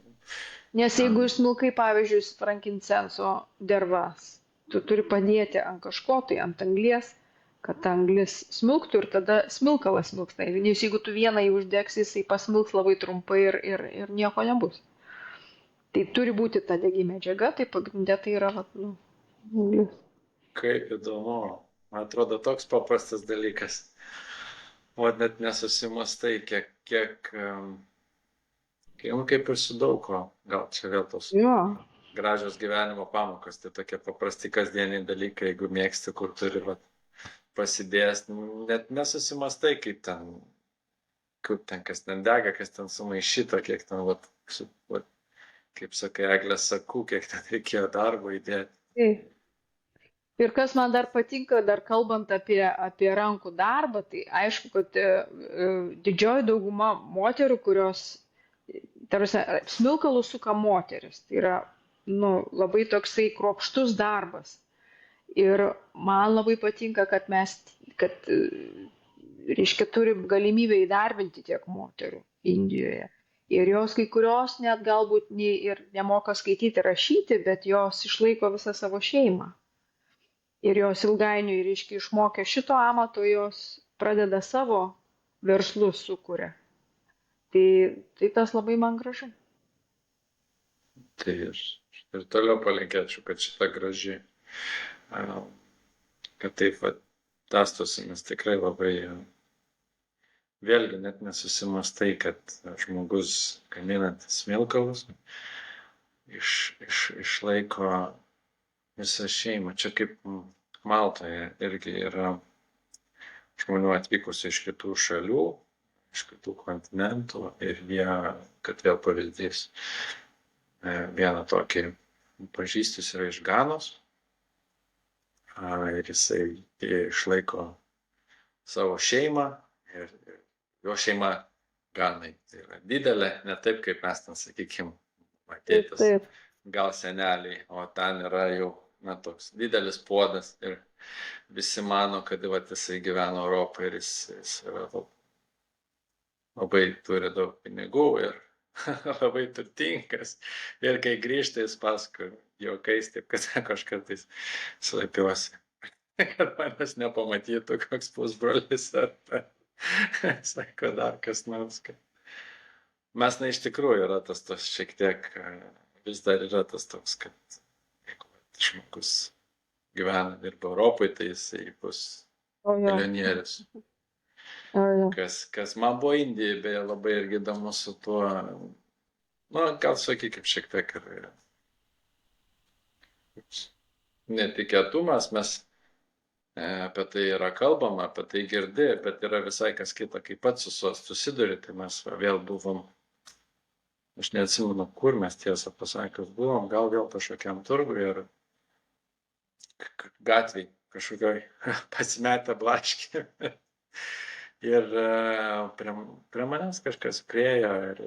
Nes jeigu smilkai, pavyzdžiui, frankincenso dervas, tu turi padėti ant kažko, tai ant anglies, kad ta anglis smilktų ir tada smilkalas smilksta. Nes jeigu tu vieną jį uždegsi, jisai pasmilks labai trumpai ir nieko nebus. Tai turi būti ta degi medžiaga, tai pagrindė tai yra anglis. Kaip įdomu. Man atrodo, toks paprastas dalykas. O net nesusimastai, kiek kaip ir su daug ko. Gal čia vėl tos Jo. gražios gyvenimo pamokos, tai tokie paprasti kasdieniai dalykai, jeigu mėgsti, kur turi pasidėjęs, net nesusimastai, kaip ten kas ten dega, kas ten sumaišyta, kiek ten, kaip sakai, Eglės sakų, kiek ten reikėjo darbo įdėti. Taip. Ir kas man dar patinka, dar kalbant apie rankų darbą, tai aišku, kad didžioji dauguma moterų, kurios, tarsi, smilkalus suka moteris, tai yra labai toksai kruopštus darbas. Ir man labai patinka, kad reiškia, turi galimybę įdarbinti tiek moterų Indijoje. Ir jos kai kurios net galbūt ir nemoka skaityti, rašyti, bet jos išlaiko visą savo šeimą. Ir jos ilgainiui, reiškia, išmokę šito amato, jos pradeda savo verslus sukuria. Tai tas labai man gražu. Tai ir toliau palinkėčiau, kad šita graži, kad taip tęstųsi, nes tikrai labai vėlgi net nesusimastai, kad žmogus gaminantis smilkalus išlaiko visą šeimą. Čia kaip Maltoje irgi yra žmonių atvykusių iš kitų šalių, iš kitų kontinentų ir jie, kad vėl pavyzdys, vieną tokį pažįstus yra iš Ganos ir jisai išlaiko savo šeimą ir jo šeima Ganai. Tai yra didelė, ne taip kaip mes ten, sakykime, matėtis, gal seneliai, o ten yra jau toks didelis puodas ir visi mano, kad jisai gyvena Europoje ir jis yra labai turi daug pinigų ir labai turtingas. Ir kai grįžta, jis paskui juokais, taip kad kažkartais slėpiuosi, kad manęs nepamatytų koks pusbrolis ar sako dar kas nors. Mes iš tikrųjų yra tas šiek tiek, vis dar yra tas toks, kad jeigu žmogus gyvena, dirba Europoje, tai jisai bus milijonierius. Kas man buvo Indijai, beje, labai irgi įdomu su tuo, gal sakykime, šiek tiek ir netikėtumas, mes apie tai yra kalbama, apie tai girdi, bet yra visai kas kita, kai pats susiduri, tai mes vėl buvom, aš neatsimenu, kur mes tiesą pasakius buvom, gal vėl kažkokiam turgui ir gatviai kažkokioj pasimetę blaškį. Ir prie manęs kažkas priejo ir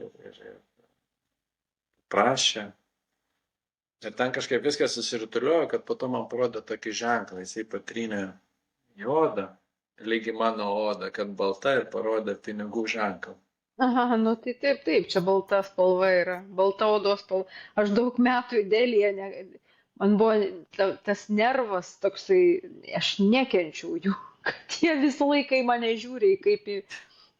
prašė. Ir ten kažkaip viskas susirutuliojo, kad po to man parodė tokį ženklą, jisai patrynė į odą, lygiai mano odą, kad balta ir parodė pinigų ženklą. Aha, tai taip, čia balta spalva yra, balta odos spalva. Aš daug metų į Delhiją, man buvo tas nervas toksai, aš nekenčiau jų, kad jie visą laiką į mane žiūri, kaip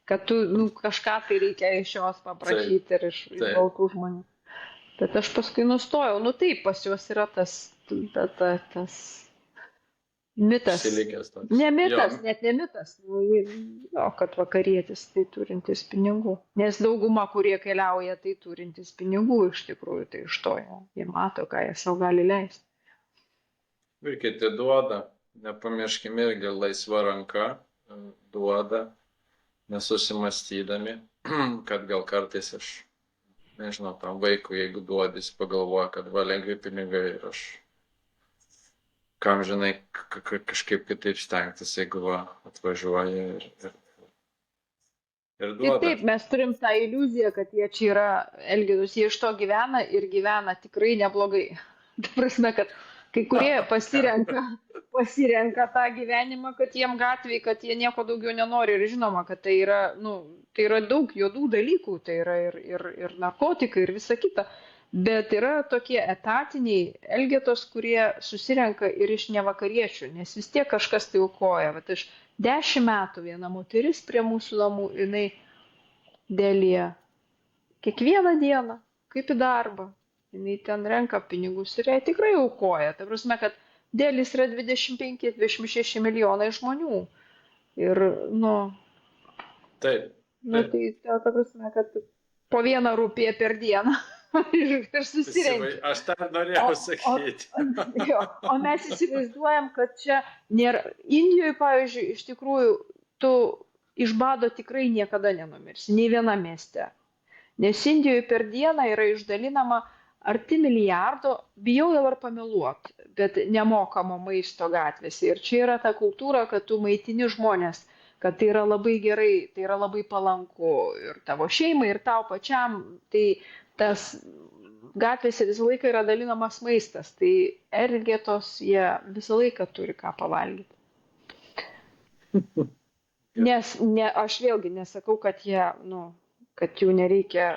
kad tu kažką tai reikia iš jos paprašyti ir iš baltų žmonių. Bet aš paskui nustojau, taip, pas juos yra tas mitas. Ne mitas, net ne mitas, kad vakarietis tai turintis pinigų. Nes dauguma, kurie keliauja, tai turintis pinigų iš tikrųjų, tai iš to jie mato, ką jie savo gali leisti. Ir kiti duoda, nepamirškime irgi laisva ranka duoda, nesusimastydami, kad gal kartais aš, nežinau, tam vaikui, jeigu duodi, jis pagalvoja, kad va lengvi pinigai ir aš kam žinai kažkaip kitaip stengtis, jeigu va atvažiuoja ir Taip, duoda. taip, mes turim tą iliuziją, kad jie čia yra elgetus, jie iš to gyvena ir gyvena tikrai neblogai. Ta prasme, kad kai kurie pasirenka tą gyvenimą, kad jiem gatvėj, kad jie nieko daugiau nenori ir žinoma, kad tai yra, nu, tai yra daug juodų dalykų, tai yra ir narkotikai ir visa kita. Bet yra tokie etatiniai elgetos, kurie susirenka ir iš nevakariečių, nes vis tiek kažkas tai aukoja. Vat aš 10 metų viena moteris prie mūsų namų, jinai Delyje kiekvieną dieną, kaip į darbą, jinai ten renka pinigus ir jai tikrai aukoja. Ta prasme, kad Delyje yra 25-26 milijonai žmonių. Ir, nu, Taip. tai ta prasme, kad po vieną rupiją per dieną ir susirenki. Aš tą norėjau sakyti. O mes įsivaizduojam, kad čia nėra. Indijoje, pavyzdžiui, iš tikrųjų, tu iš bado tikrai niekada nenumirsi, nei vienam mieste. Nes Indijoje per dieną yra išdalinama arti milijardo, bijau dabar pameluoti, bet nemokamo maisto gatvėse. Ir čia yra ta kultūra, kad tu maitini žmonės, kad tai yra labai gerai, tai yra labai palanku ir tavo šeimai, ir tau pačiam. Tai tas gatvėse visą laiką yra dalinamas maistas, tai elgetos jie visą laiką turi ką pavalgyti. Nes aš vėlgi nesakau, kad jie, nu, kad jų nereikia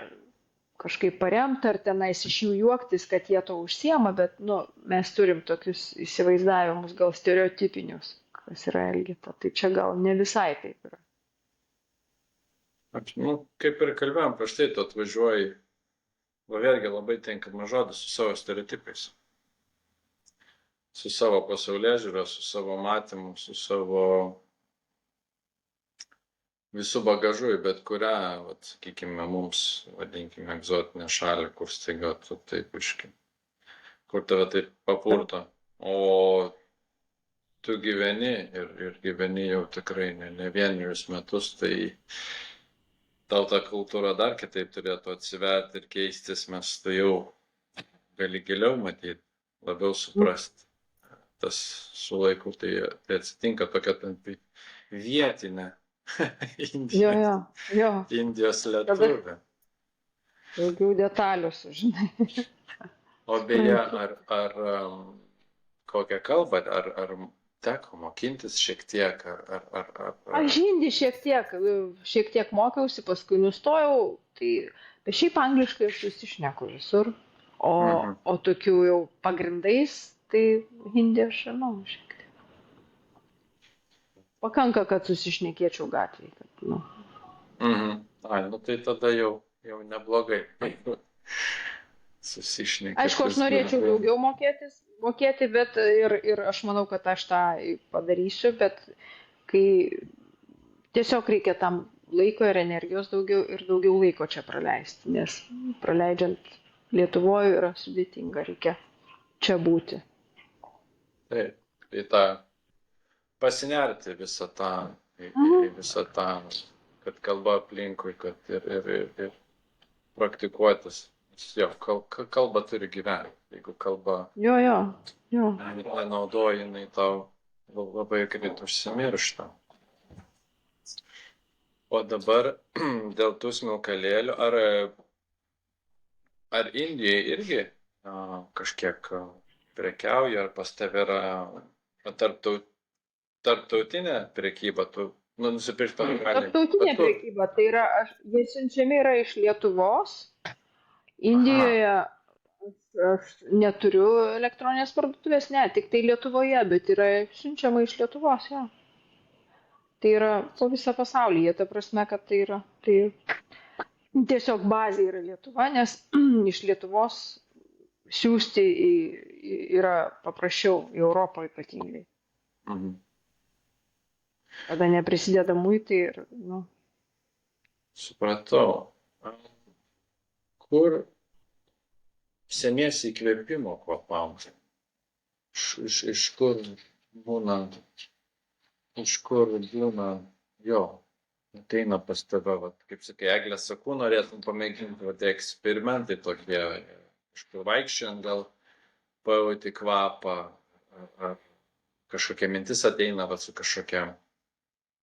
kažkaip paremti ar tenais iš jų juoktis, kad jie to užsiema, bet, nu, mes turim tokius įsivaizdavimus, gal stereotipinius, kas yra elgeta. Tai čia gal ne visai taip yra. Nu, kaip ir kalbėjom prieš tai, tu atvažiuoji, va vėlgi labai tinkamas žodis, su savo stereotipais. Su savo pasaulėžiūra, su savo matymu, su savo visų bagažu į bet kurią, vat, sakykime, mums, vadinkime, egzotinę šalį, kur staiga tu taip iški, kur tave taip papurto, o tu gyveni ir gyveni jau tikrai ne vienerius metus, tai tau ta kultūra dar kitaip turėtų atsiverti ir keistis, mes tai jau gali giliau matyti, labiau suprasti. Tas su laiku tai atsitinka tokia vietinė Indijos lietuvė. Daugiau detalių sužinai. O beje, ar kokią kalbą, ar teko mokintis šiek tiek, Aš hindi šiek tiek mokiausi, paskui nustojau, tai šiaip angliškai aš susišneku visur, o tokių jau pagrindais, tai hindi aš žinau šiek tiek. Pakanka, kad susišnekėčiau gatvėje. Nu. Ai, nu tai tada jau neblogai. Susišnekėti. Aišku, aš norėčiau daugiau mokėti, bet ir aš manau, kad aš tą padarysiu, bet kai tiesiog reikia tam laiko ir energijos daugiau ir daugiau laiko čia praleisti, nes praleidžiant Lietuvoje yra sudėtinga, reikia čia būti. Taip, į tą pasinerti visą tą, kad kalba aplinkui, kad ir praktikuotis. Jo, kalba turi gyventi. Jeigu kalba nenaudoji, jinai tau labai greit užsimiršta. O dabar dėl tų smilkalėlių, ar Indijai irgi kažkiek prekiauja, ar pas tave yra tarptautinė prekyba, tu nusipirkti to negali? Tarptautinė prekyba, tai yra, jie siunčiami yra iš Lietuvos. Indijoje aš neturiu elektroninės parduotuvės, ne, tik tai Lietuvoje, bet yra siunčiama iš Lietuvos, jo. Tai yra po visą pasaulį, ta prasme, kad tai yra, tai tiesiog bazė yra Lietuva, nes iš Lietuvos siųsti yra paprasčiau į Europą ypatingai. Kada neprisideda muitai ir, nu. Supratau. Kur semiesi įkvėpimo kvapams? iš kur būna, jo, ateina pas tave, vat, kaip sakai, Eglė, sakau, norėtum pamėginti, vat, eksperimentai tokie, kažkur vaikščiant gal pajauti kvapą, ar kažkokia mintis ateina, vat, su kažkokia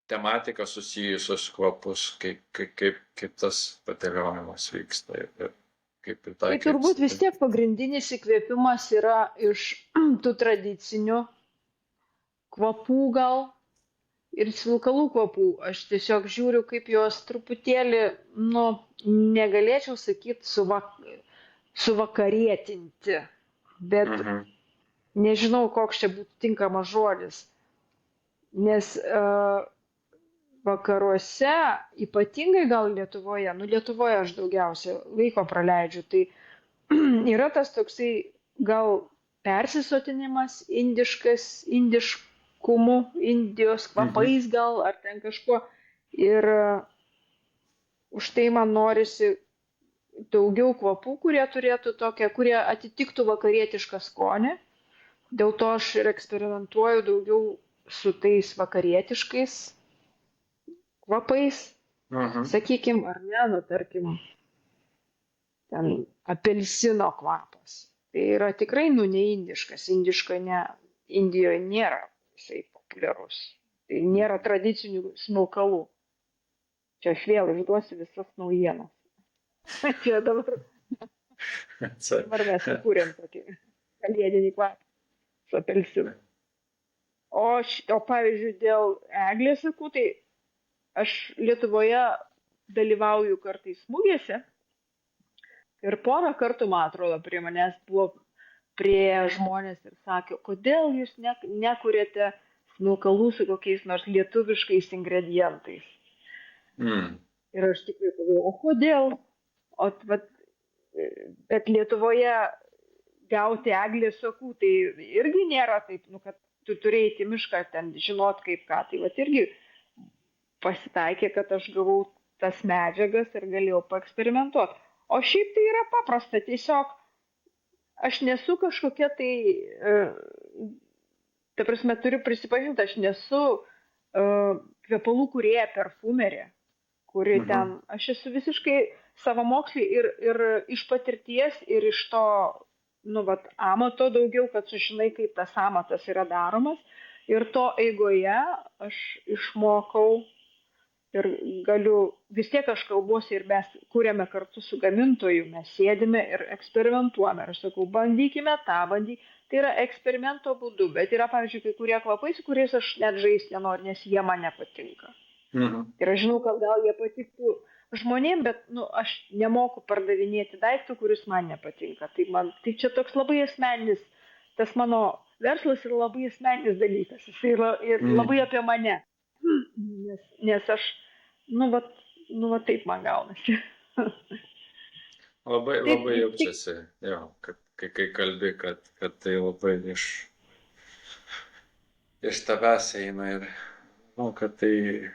tematika susijusios kvapus, kaip tas pateriojimas vyksta ir kaip Tai pritaikyt. turbūt vis tiek pagrindinis įkvėpimas yra iš tų tradicinių kvapų gal ir smilkalų kvapų. Aš tiesiog žiūriu, kaip juos truputėlį, nu, negalėčiau sakyti suvakarietinti, bet nežinau, koks čia būtų tinkamas žodis. Nes vakaruose, ypatingai gal Lietuvoje, nu Lietuvoje aš daugiausia laiko praleidžiu, tai yra tas toksai gal persisotinimas indiškumu, Indijos kvapais gal, ar ten kažkuo. Ir už tai man norisi daugiau kvapų, kurie atitiktų vakarietišką skonį. Dėl to aš ir eksperimentuoju daugiau su tais vakarietiškais kvapais, sakykim, ar ne, nu, tarkim, ten apelsino kvapas. Tai yra tikrai, nu, ne indiškas, Indijoje nėra jisai populiarus. Tai nėra tradicinių smilkalų. Čia aš vėl išduosiu visas naujienas. Čia dabar mes sukūrėm tokį kalėdinį kvapą su apelsinu. O pavyzdžiui, dėl Eglės sakų, tai aš Lietuvoje dalyvauju kartais mugėse ir porą kartų, man atrodo, prie manęs buvo prie žmonės ir sakė, kodėl jūs nekuriate smilkalų su kokiais nors lietuviškais ingredientais. Ir aš tikrai pagalvojau, o kodėl? Bet Lietuvoje gauti Eglės sakų, tai irgi nėra taip, nu, kad tu turėjai į mišką ten žinot kaip ką. Tai vat irgi pasitaikė, kad aš gavau tas medžiagas ir galėjau paeksperimentuoti. O šiaip tai yra paprasta, tiesiog aš nesu kažkokia tai, ta prasme, turiu prisipažinti, aš nesu kvepalų kūrėja, perfumerė, kuri ten, aš esu visiškai savamokslė ir iš patirties, ir iš to, nu, vat, amato daugiau, kad sužinai, kaip tas amatas yra daromas. Ir to eigoje aš išmokau ir galiu, vis tiek aš kalbuosi ir mes kūrėme kartu su gamintoju, mes sėdime ir eksperimentuojame. Ir aš sakau, bandykime tą, Tai yra eksperimento būdu, bet yra, pavyzdžiui, kai kurie kvapai, su kuriais aš net žaisti nenoriu, nes jie man nepatinka. Ir aš žinau, kad gal jie patiktų žmonėm, bet nu, aš nemoku pardavinėti daiktų, kuris man nepatinka. Tai čia toks labai asmeninis, tas mano verslas yra labai asmeninis dalykas, jis yra labai apie mane. Nes aš, nu va taip man gaunasi. Labai jaučiasi, jo, kad kai kalbi, kad tai labai iš tavęs eina ir, nu, kad tai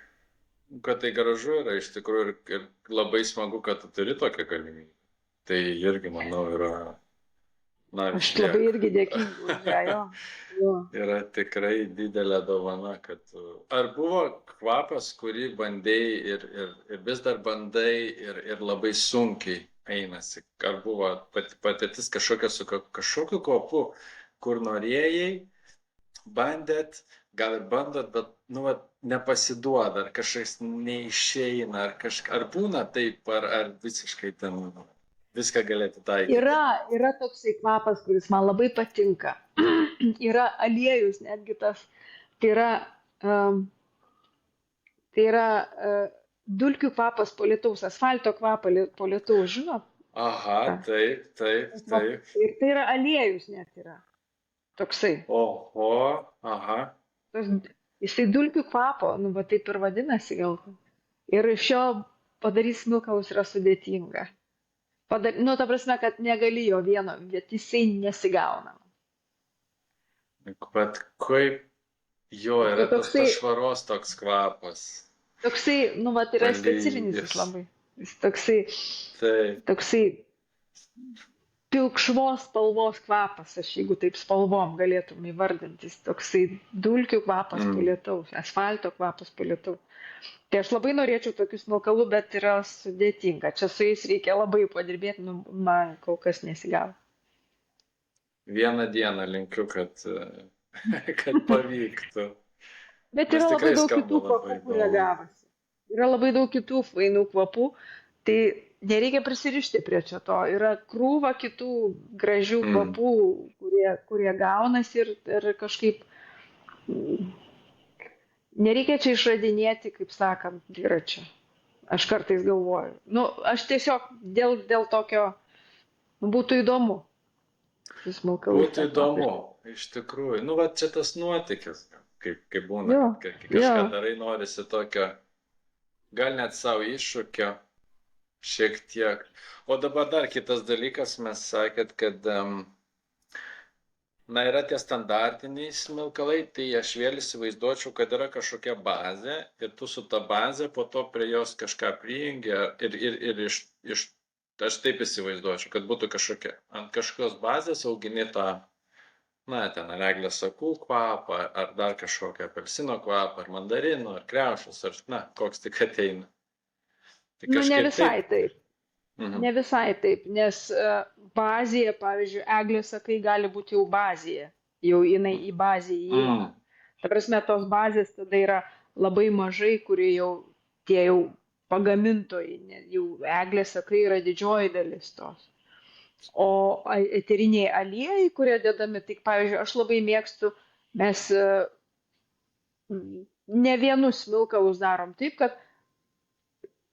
gražu yra iš tikrųjų ir labai smagu, kad tu turi tokią galimybę. Tai irgi, manau, yra, aš labai irgi dėkingu už ją, jo. Yra tikrai didelė dovana, kad tu... Ar buvo kvapas, kurį bandėjai ir vis dar bandai ir labai sunkiai einasi? Ar buvo patirtis kažkokia su kažkokiu kvapu, kur norėjai, bandėt, gal ir bandot, bet nu, nepasiduoda, ar kažkas neišeina, ar būna taip, ar visiškai ten viską galėtų taikyti? Yra toksai kvapas, kuris man labai patinka. Yra aliejus, netgi tas, tai yra dulkių kvapas po lietaus, asfalto kvapą po lietaus, žinot? Aha, taip. Ir tai yra aliejus net yra. Toksai. Oho, aha. Jisai dulkių kvapo, nu, va taip ir vadinasi gal. Ir iš jo padarys smilkalus yra sudėtinga. Nu, ta prasme, kad negali jo vieno, bet jisai nesigauna. Bet kaip jo yra tas švaros toks kvapas. Toksai, nu, va, yra specifinis jis labai. Jis toksai, pilkšvos spalvos kvapas, aš jeigu taip spalvom galėtum įvardinti, toksai dulkių kvapas po Mm. lietaus, asfalto kvapas po lietaus. Tai aš labai norėčiau tokių smilkalų, bet yra sudėtinga. Čia su jais reikia labai padirbėti, nu, man kol kas nesigavo. Vieną dieną linkiu, kad, kad pavyktų. Bet Nes yra labai tikrai daug skamba kitų kvapų, labai kurie įdomu. gavosi. Yra labai daug kitų fainų kvapų, tai nereikia prisirišti prie čia to. Yra krūva kitų gražių Mm. kvapų, kurie gaunasi ir kažkaip nereikia čia išradinėti, kaip sakant, dviračio. Aš kartais galvoju. Nu, aš tiesiog dėl tokio būtų įdomu. su smilkalais Būtų tą įdomu, padaryti. iš tikrųjų. Nu, va čia tas nuotykis, kaip būna, Jo, kad kai kažką jo. darai, norisi tokio, gal net savo iššūkio, šiek tiek. O dabar dar kitas dalykas, mes sakėt, kad, na, yra tie standartiniai smilkalai, tai aš vėl įsivaizduočiau, kad yra kažkokia bazė ir tu su ta bazė po to prie jos kažką prijungi ir iš aš taip įsivaizduočiau, kad būtų kažkokia, ant kažkokios bazės augini tą, na, ten ar eglės sakų kvapą, ar dar kažkokią apelsino kvapą, ar mandarino, ar kriaušės, ar, na, koks tik ateina. Tai Nu, ne kažkaip visai taip. Mhm. Ne visai taip, nes bazėje, pavyzdžiui, eglės sakai gali būti jau bazėje. Jau jinai į bazę įeina. Ta prasme, tos bazės tada yra labai mažai, kurie jau tie jau pagamintojai, jau eglės sakai yra didžioji dalis tos. O eteriniai aliejai, kurie dedami, tik, pavyzdžiui, aš labai mėgstu, mes ne vienus smilkalus darom taip, kad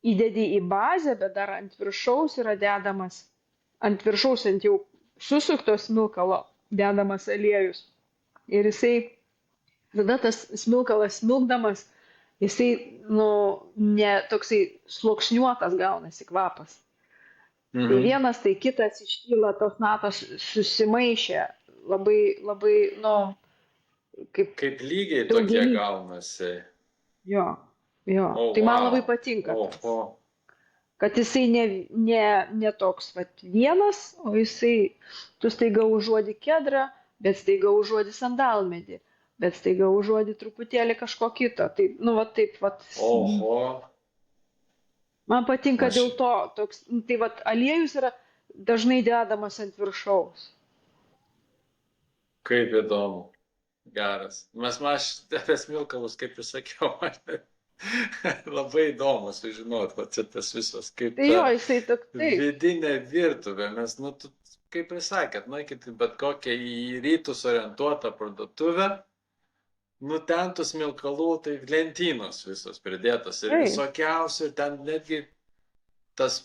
įdedi į bazę, bet dar ant viršaus yra dedamas, ant viršaus ant jau susukto smilkalo dedamas aliejus. Ir jisai, tada tas smilkalas smilkdamas, jisai, nu, ne toksai sluoksniuotas gaunasi kvapas. Tai vienas, tai kitas iškyla, tos natos susimaišė, labai, labai, nu, Kaip lygiai tokie daugelį- gaunasi. Jo, jo. O, Tai man vau. labai patinka. Oho. Kad jisai ne toks vat vienas, o jisai, tu staiga užuodi kedrą, bet staiga užuodi sandalmedį, bet staiga užuodi truputėlį kažko kito. Tai, nu, va taip, va. Oho. Man patinka Aš- dėl to, toks, nu, tai va, aliejus yra dažnai dedamas ant viršaus. Kaip įdomu. Geras. Mes apie smilkalus, kaip ir sakiau, labai įdomu sužinoti, va čia tas visas, kaip Tai jo, jisai toks, taip. vidinė virtuvė. Mes, nu, kaip ir sakėt, nueikit į bet kokią į rytus orientuotą parduotuvę, nu, ten tų smilkalų, tai lentynos visos pridėtos ir Taip. visokiausių, ir ten netgi tas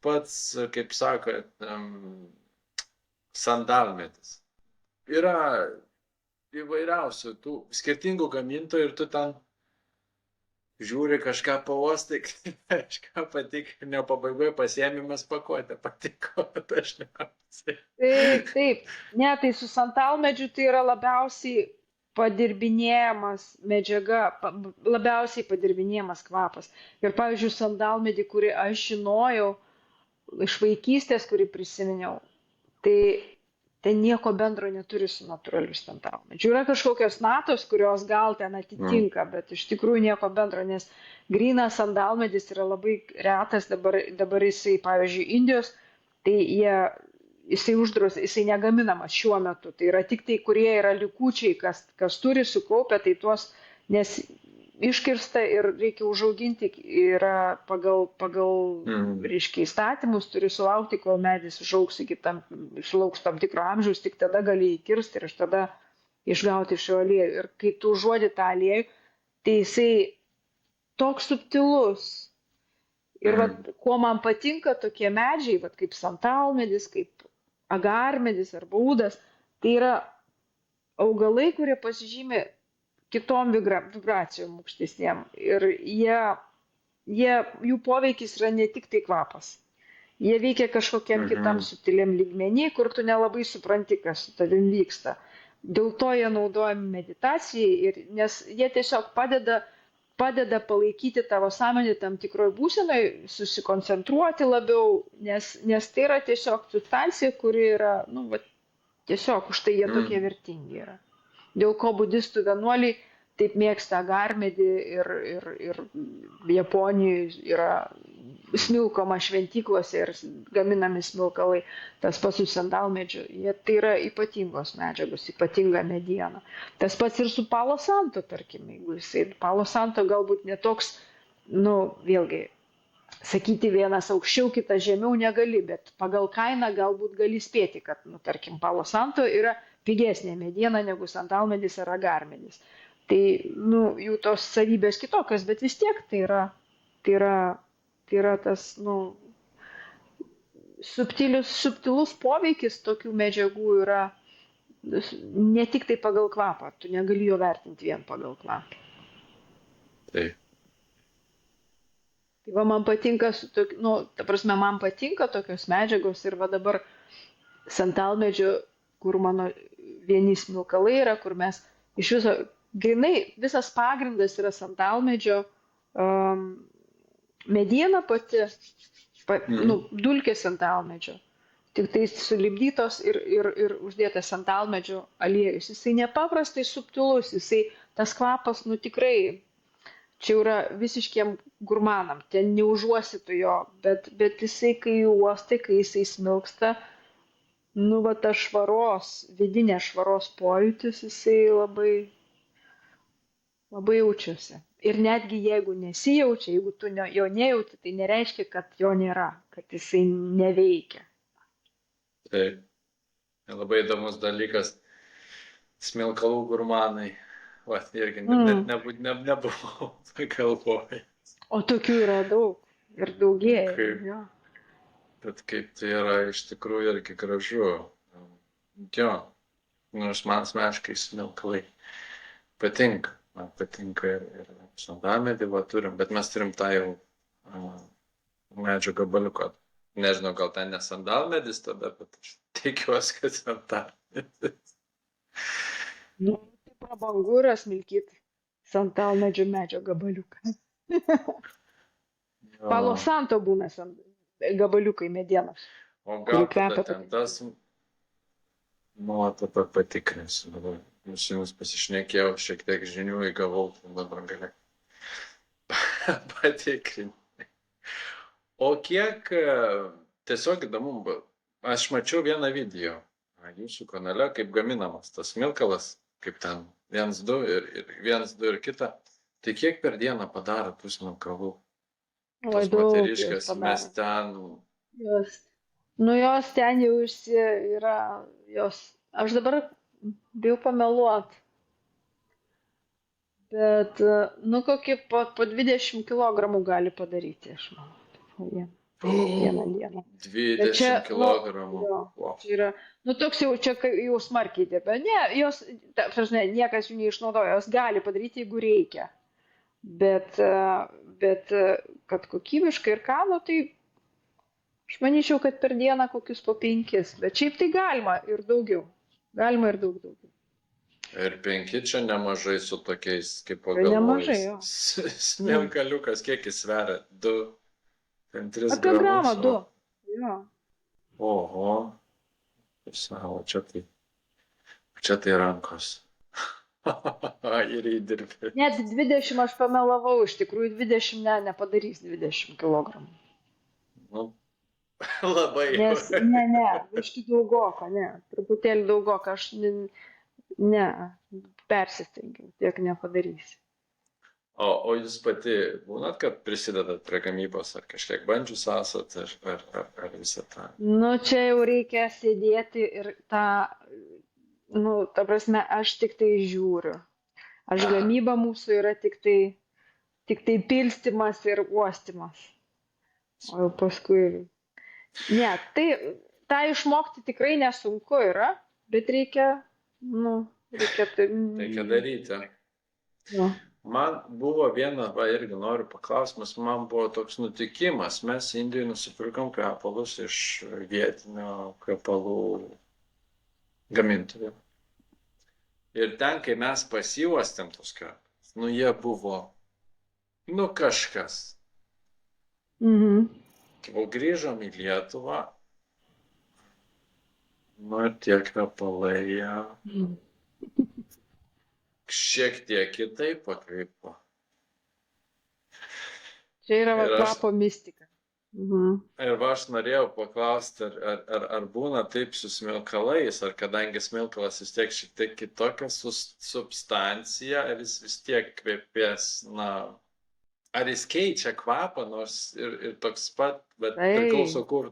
pats, kaip sako, sandalmetis. Yra įvairiausių tų skirtingų gamintojų ir tu ten žiūri kažką pauostai, kažką patikrinio pabaigoje pasiėmimas pakuotę, patiko dažniausiai. Taip. Ne, tai su santalmedžiu tai yra labiausiai padirbinėjamas medžiaga, labiausiai padirbinėjamas kvapas. Ir, pavyzdžiui, sandalmedį, kurį aš žinojau iš vaikystės, kurį prisiminiau, tai ten nieko bendro neturi su natūraliu sandalmedžiu. Yra kažkokios natos, kurios gal ten atitinka, bet iš tikrųjų nieko bendro, nes grynas sandalmedis yra labai retas, dabar jisai, pavyzdžiui, Indijos, tai jisai uždraus, jisai negaminamas šiuo metu. Tai yra tik tai, kurie yra likučiai, kas turi sukaupę, tai tuos, nes iškirsta ir reikia užauginti, yra pagal reiškia, įstatymus, turi sulaukti, kol medis užaugs sulauks tam tikro amžiaus, tik tada gali įkirsti ir iš tada išgauti šio aliejų. Ir kai tu užuodi tą aliejų, tai jisai toks subtilus. Ir vat, kuo man patinka tokie medžiai, vat, kaip santalmedis, kaip agarmedis arba ūdas, tai yra augalai, kurie pasižymi kitom vibracijom aukštesnėm. Ir jų poveikis yra ne tik tai kvapas. Jie veikia kažkokiam kitam subtiliam lygmenį, kur tu nelabai supranti, kas su tavim vyksta. Dėl to jie naudojami meditacijai, nes jie tiesiog padeda padeda palaikyti tavo sąmonę tam tikroj būsenoj, susikoncentruoti labiau, nes tai yra tiesiog substancija, kuri yra, nu, va, tiesiog už tai jie tokie vertingi yra. Dėl ko budistų vienuoliai taip mėgsta agarmedį ir Japonijoje yra smilkoma šventyklose ir gaminami smilkalai, tas pats su sandalmedžiu. Tai yra ypatingos medžiagos, ypatinga mediena. Tas pats ir su Palo Santo, tarkim, jeigu jisai Palo Santo galbūt netoks, nu, vėlgi, sakyti vienas aukščiau, kitas žemiau negali, bet pagal kainą galbūt gali spėti, kad, nu, tarkim, Palo Santo yra pigesnė mediena negu sandalmedis ar agarmedis. Tai, nu, jų tos savybės kitokios, bet vis tiek tai yra tas, nu, subtilus poveikis tokių medžiagų yra ne tik tai pagal kvapą, tu negali jo vertinti vien pagal kvapą. Taip. Tai va, man patinka, nu, ta prasme, man patinka tokios medžiagos ir va dabar santalmedžio, kur mano vieni smilkalai yra, kur mes iš viso, grinai, visas pagrindas yra santalmedžio, mediena pati, nu, dulkės santalmedžio, tik tai sulipdytos ir uždėtas santalmedžio aliejus. Jisai nepaprastai subtilus, jisai tas kvapas, nu, tikrai, čia yra visiškiem gurmanam, ten neužuosi tu jo, bet jisai, kai uostai, kai jisai smilksta, nu, va, ta vidinė švaros pojūtis, jisai labai jaučiasi. Ir netgi jeigu nesijaučia, jeigu tu jo nejauti, tai nereiškia, kad jo nėra, kad jisai neveikia. Taip. Labai įdomus dalykas. Smilkalų gurmanai. Va, irgi net nebuvau galvojęs. O tokių yra daug. Ir daugėja. Jo. Bet kaip tai yra iš tikrųjų irgi gražu. Jo. Nors man asmeniškai smilkalai patinka. Man patinka ir sandalmedį va turim, bet mes turim tą jau medžio gabaliuką. Nežinau, gal ten ne sandalmedis tada, bet aš tikiuosi, kad sandalmedis. Nu, tai prabangu yra smilkyti sandalmedžio medžio gabaliuką. Palo Santo būna gabaliukai medienos. O gal tada ten tas, nu, tada patikrinsiu. Su jums pasišnekėjau, šiek tiek žinių įgavau, dabar galiu patikrinti. O kiek, tiesiog įdomu, aš mačiau vieną video jūsų kanale, kaip gaminamas tas smilkalas, kaip ten 1-2 ir kita. Tai kiek per dieną padaro tų smilkalų? Tos moteriškės, mes ten... Jos ten jau yra, aš dabar bijau pameluot. Bet, nu, kokį po 20 kilogramų gali padaryti, aš manau. Vieną dieną. 20 kilogramų. Čia yra, nu, toks čia jau smarkiai dirba. Ne, niekas jų neišnaudoja, jos gali padaryti, jeigu reikia. Bet kad kokybiškai ir ką, nu, tai aš manyčiau, kad per dieną kokius po 5. Bet šiaip tai galima ir daugiau. Galima ir daug. Ir 5 čia nemažai su tokiais, kaip pagalvojus. Nemažai, jo. Smilkaliukas, kiek jis sveria? 2, 3 gramus. Apie gramą 2. Jo. Oho. Savo, čia tai rankos. Ir įdirbė. Net 20 aš pamelavau, iš tikrųjų 20 nepadarys 20 kilogramų. Nu. Labai. Nes, ne, biškį daugoka, truputėlį daugoka, aš persistengiau, tiek nepadarysiu. O jūs pati būnat, kad prisidedat prie gamybos, ar kažkiek bandžius esat, ar visą tą? Nu, čia jau reikia sėdėti ir tą, nu, ta prasme, aš tik tai žiūriu. Gamyba mūsų yra tik tai pilstymas ir uostymas. O jau paskui... Ne, tai išmokti tikrai nesunku yra, bet reikia daryti. Jo. Man buvo vienas, irgi noriu paklausimas, man buvo toks nutikimas, mes Indijoje nusipirkom kvepalus iš vietinio kvepalų gamintojų. Ir ten, kai mes pasiuostėm tos kvepalus, jie buvo Nu kažkas. Mhm. O grįžom į Lietuvą, nu ir tie kvepalai šiek tiek kitaip pakvipo. Čia yra Ir aš, kvapo mistika. Mhm. ir aš norėjau paklausti, ar būna taip su smilkalais, ar kadangi smilkalas vis tiek šiek tiek kitokia substancija, ar jis vis tiek kvepės, na, ar jis keičia kvapą, nors ir toks pat, bet priklauso Taip, kur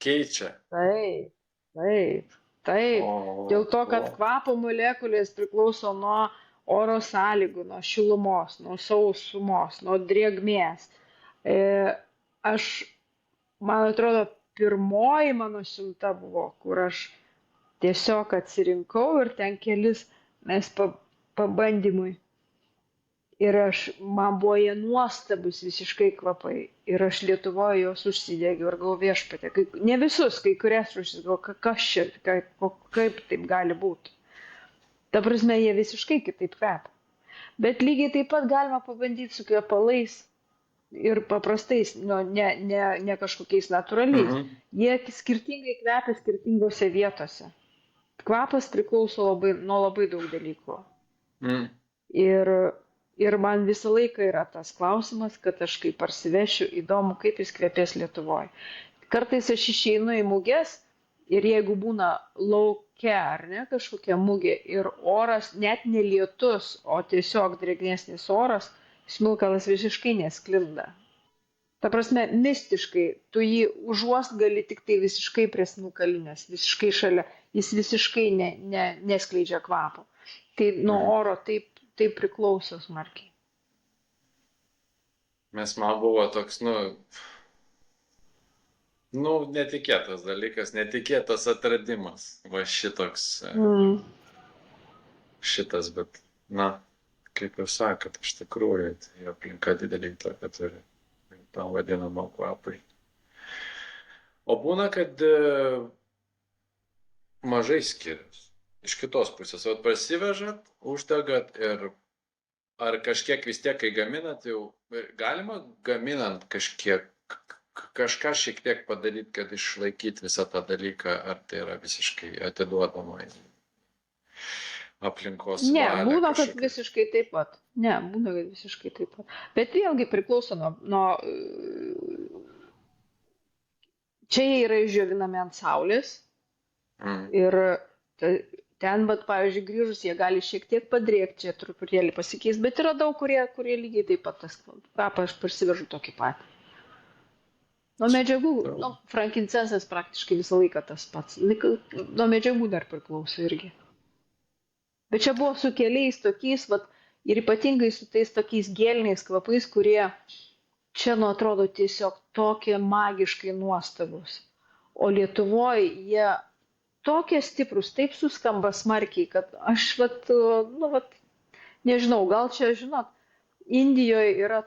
keičia. taip, taip, taip. Dėl to, kad kvapo molekulės priklauso nuo oro sąlygų, nuo šilumos, nuo sausumos, nuo drėgmės. Aš, man atrodo, pirmoji mano siunta buvo, kur aš tiesiog atsirinkau ir ten kelis mes pabandymui. Ir man buvo jie nuostabus visiškai kvapai. Ir aš Lietuvoje juos užsidegiau ir galvoju viešpatė. Ne visus, kai kurias rūšis, galvoju, kas čia, kaip taip gali būti. Ta prasme, jie visiškai kitaip kvepia. Bet lygiai taip pat galima pabandyti su kvepalais ir paprastais, nu, ne kažkokiais natūraliais. Jie skirtingai kvepia skirtingose vietose. Kvapas priklauso nuo labai daug dalykų. Ir man visą laiką yra tas klausimas, kad aš kai parsivešiu, įdomu, kaip jis kvepės Lietuvoje. Kartais aš išeinu į muges ir jeigu būna lauke ar ne kažkokia mugė ir oras, net ne lietus, o tiesiog drėgnesnis oras, smilkalas visiškai nesklinda. Ta prasme, mistiškai, tu jį užuost gali tik tai visiškai prie smilkalinės, visiškai šalia, jis visiškai neskleidžia kvapo. Tai nuo oro taip priklauso smarkiai. Nes man buvo toks, netikėtas dalykas, netikėtas atradimas. Va šitoks, šitas, bet, kaip jūs sakot, iš tikrųjų, tai aplinka didelį įtaką turi tam vadinamam kvapui. O būna, kad mažai skiriasi. Iš kitos pusės, o parsivežat, uždegat ir ar kažkiek vis tiek, kai gaminat, jau galima gaminant kažką šiek tiek padaryti, kad išlaikyti visą tą dalyką, ar tai yra visiškai atiduodama į aplinkos valią? Ne, būna, kad visiškai taip pat. Bet vėlgi priklauso nuo čia jie yra išdžiovinami ant saulės ir ten, bet, pavyzdžiui, grįžus, jie gali šiek tiek padrėkti, čia truputėlį pasikeis, bet yra daug, kurie lygiai taip pat tas kvapą aš parsivežu tokį patį. Nuo medžiagų, frankincensas praktiškai visą laiką tas pats. Nuo medžiagų dar priklauso irgi. Bet čia buvo su keliais tokiais, ir ypatingai su tais tokiais gėliniais kvapais, kurie čia, atrodo, tiesiog tokie magiškai nuostabus. O Lietuvoje jie tokie stiprus, taip suskamba smarkiai, kad aš, nežinau, gal čia, žinot, Indijoje yra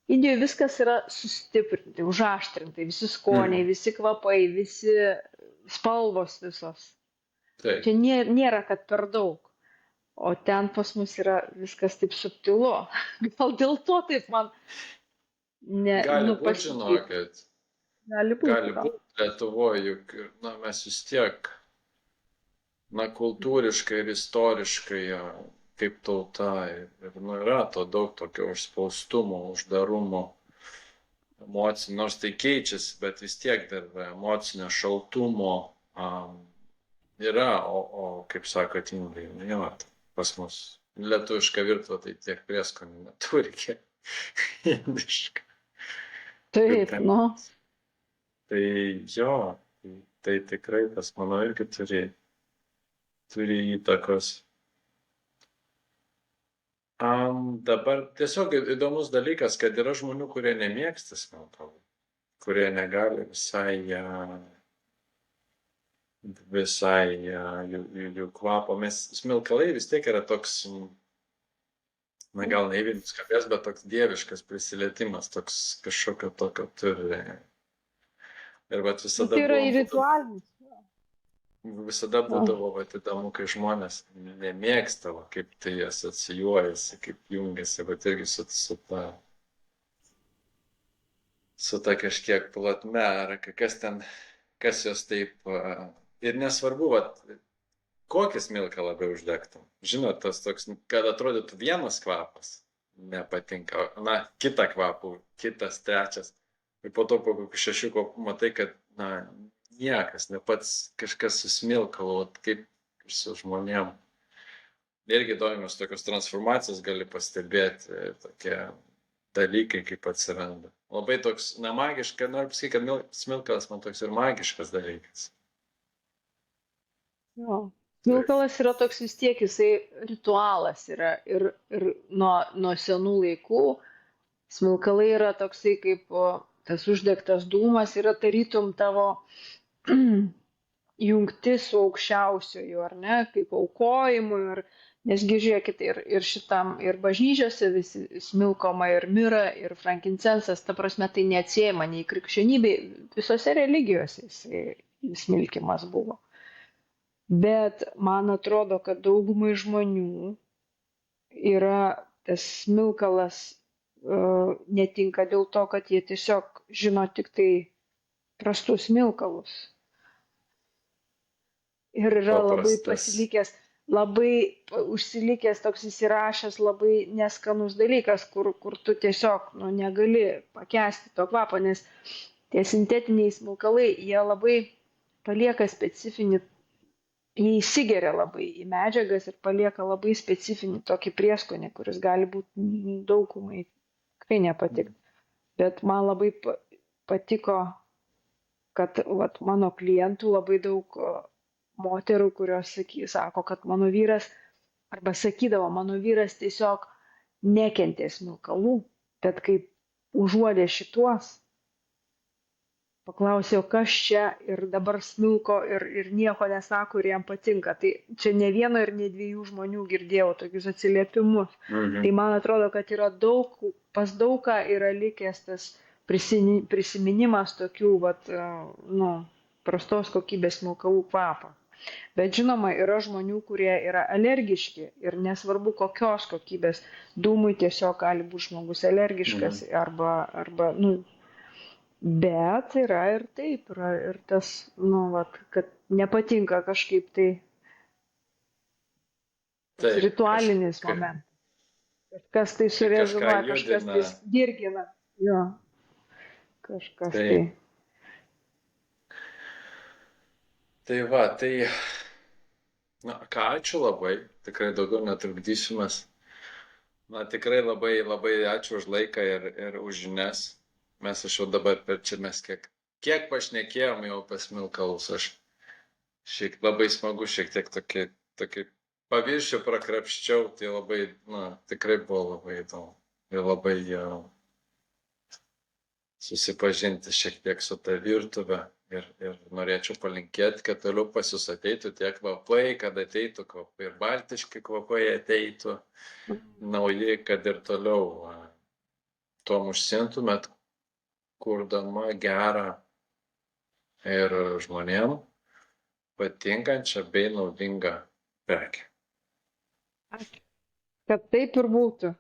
Indijoje viskas yra sustiprinti, užaštrinti, visi skoniai, visi kvapai, visi spalvos visos. Taip. Čia nėra, kad per daug. O ten pas mus yra viskas taip subtilu. Gal dėl to taip man Gali būti, žinokit. Gali būti Lietuvoje, juk mes vis tiek, kultūriškai ir istoriškai, kaip tauta, ir yra to daug tokio užspaustumo, uždarumo, emocinio, nors tai keičiasi, bet vis tiek dar emocinio šaltumo yra, o kaip sakot, indai, pas mus lietuviška virtuvė, tai tiek prieskonių neturi, kiek indiška. Taip, Tai jo, tai tikrai tas, manau, irgi turi įtakos. Dabar tiesiog įdomus dalykas, kad yra žmonių, kurie nemėgsta smilkalų, kurie negali visai jų kvapo. Smilkalai vis tiek yra toks, gal neįvinis skambės, bet toks dieviškas prisilietimas, toks kažkokio tokio turi. Ir visada tai yra ritualinis. visada būdavo vat įdomu, kai žmonės nemėgsta, va, kaip tai asocijuojasi, kaip jungiasi, vat irgi su ta kažkiek plotme, ar kas ten, kas jos taip. Ir nesvarbu, vat, kokį smilką labiau uždegtum. Žinot, tas toks, kad atrodytų vienas kvapas nepatinka, na, kitą kvapų, kitas, trečias. Ir po to po kokių 6 kvapų matai, kad, na, niekas, ne pats kažkas su smilkalu, vat kaip ir su žmonėm. Irgi įdomios tokios transformacijos gali pastebėti, tokie dalykai, kaip atsiranda. Labai toks, na, magiška, noriu pasakyti, kad smilkalas man toks ir magiškas dalykas. Jo. Smilkalas yra toks vis tiek, jisai ritualas yra ir nuo senų laikų. Smilkalai yra toksai kaip tas uždegtas dūmas, yra tarytum tavo jungtis su aukščiausioju, ar ne, kaip aukojimu. Nesgi žiūrėkit, ir šitam, ir bažnyčiose visi smilkoma, ir mira, ir frankincensas, ta prasme, tai neatsiejama nei krikščionybei, visose religijose smilkimas buvo. Bet man atrodo, kad daugumai žmonių yra tas smilkalas netinka dėl to, kad jie tiesiog žino tik tai prastus smilkalus. Ir yra labai pasilikęs, labai užsilikęs toks įsirašęs labai neskanus dalykas, kur tu tiesiog negali pakęsti to kvapo, nes tie sintetiniai smilkalai, jie labai palieka specifinį, jie įsigeria labai į medžiagas ir palieka labai specifinį tokį prieskonį, kuris gali būti daugumai tikrai nepatikti. Bet man labai patiko, kad mano klientų labai daug moterų, kurios sako, kad mano vyras, arba sakydavo, mano vyras tiesiog nekentė smilkalų, bet kaip užuodė šituos, paklausė, kas čia ir dabar smilko ir nieko nesako ir jam patinka. Tai čia ne vieno ir ne 2 žmonių girdėjau tokius atsiliepimus. Tai man atrodo, kad yra pas daugą yra likęs tas prisiminimas tokių prastos kokybės smilkalų kvapą. Bet žinoma, yra žmonių, kurie yra alergiški ir nesvarbu kokios kokybės dūmui tiesiog gali būti žmogus alergiškas arba bet yra ir taip, yra ir tas, kad nepatinka kažkaip tai ritualinis momentas. Kažkas tai surezonuoja, kažkas tai dirgina. Jo, kažkas tai. Tai va, ką, ačiū labai, tikrai daugiau netrukdysiu mes. Tikrai labai, labai ačiū už laiką ir už žinias. Mes aš jau dabar kiek pašnekėjom jau apie smilkalus, aš labai smagu šiek tiek tokį paviršių prakrapščiau, tai labai, tikrai buvo labai įdomu ir labai susipažinti šiek tiek su ta virtuve ir norėčiau palinkėti, kad toliau pas jūs ateitų tie kvapai, kad ateitų kvapai ir baltiški kvapai ateitų nauji, kad ir toliau tuom užsiimtumėt, kurdama gerą ir žmonėm patinkančią bei naudingą prekę. Kad taip ir būtų.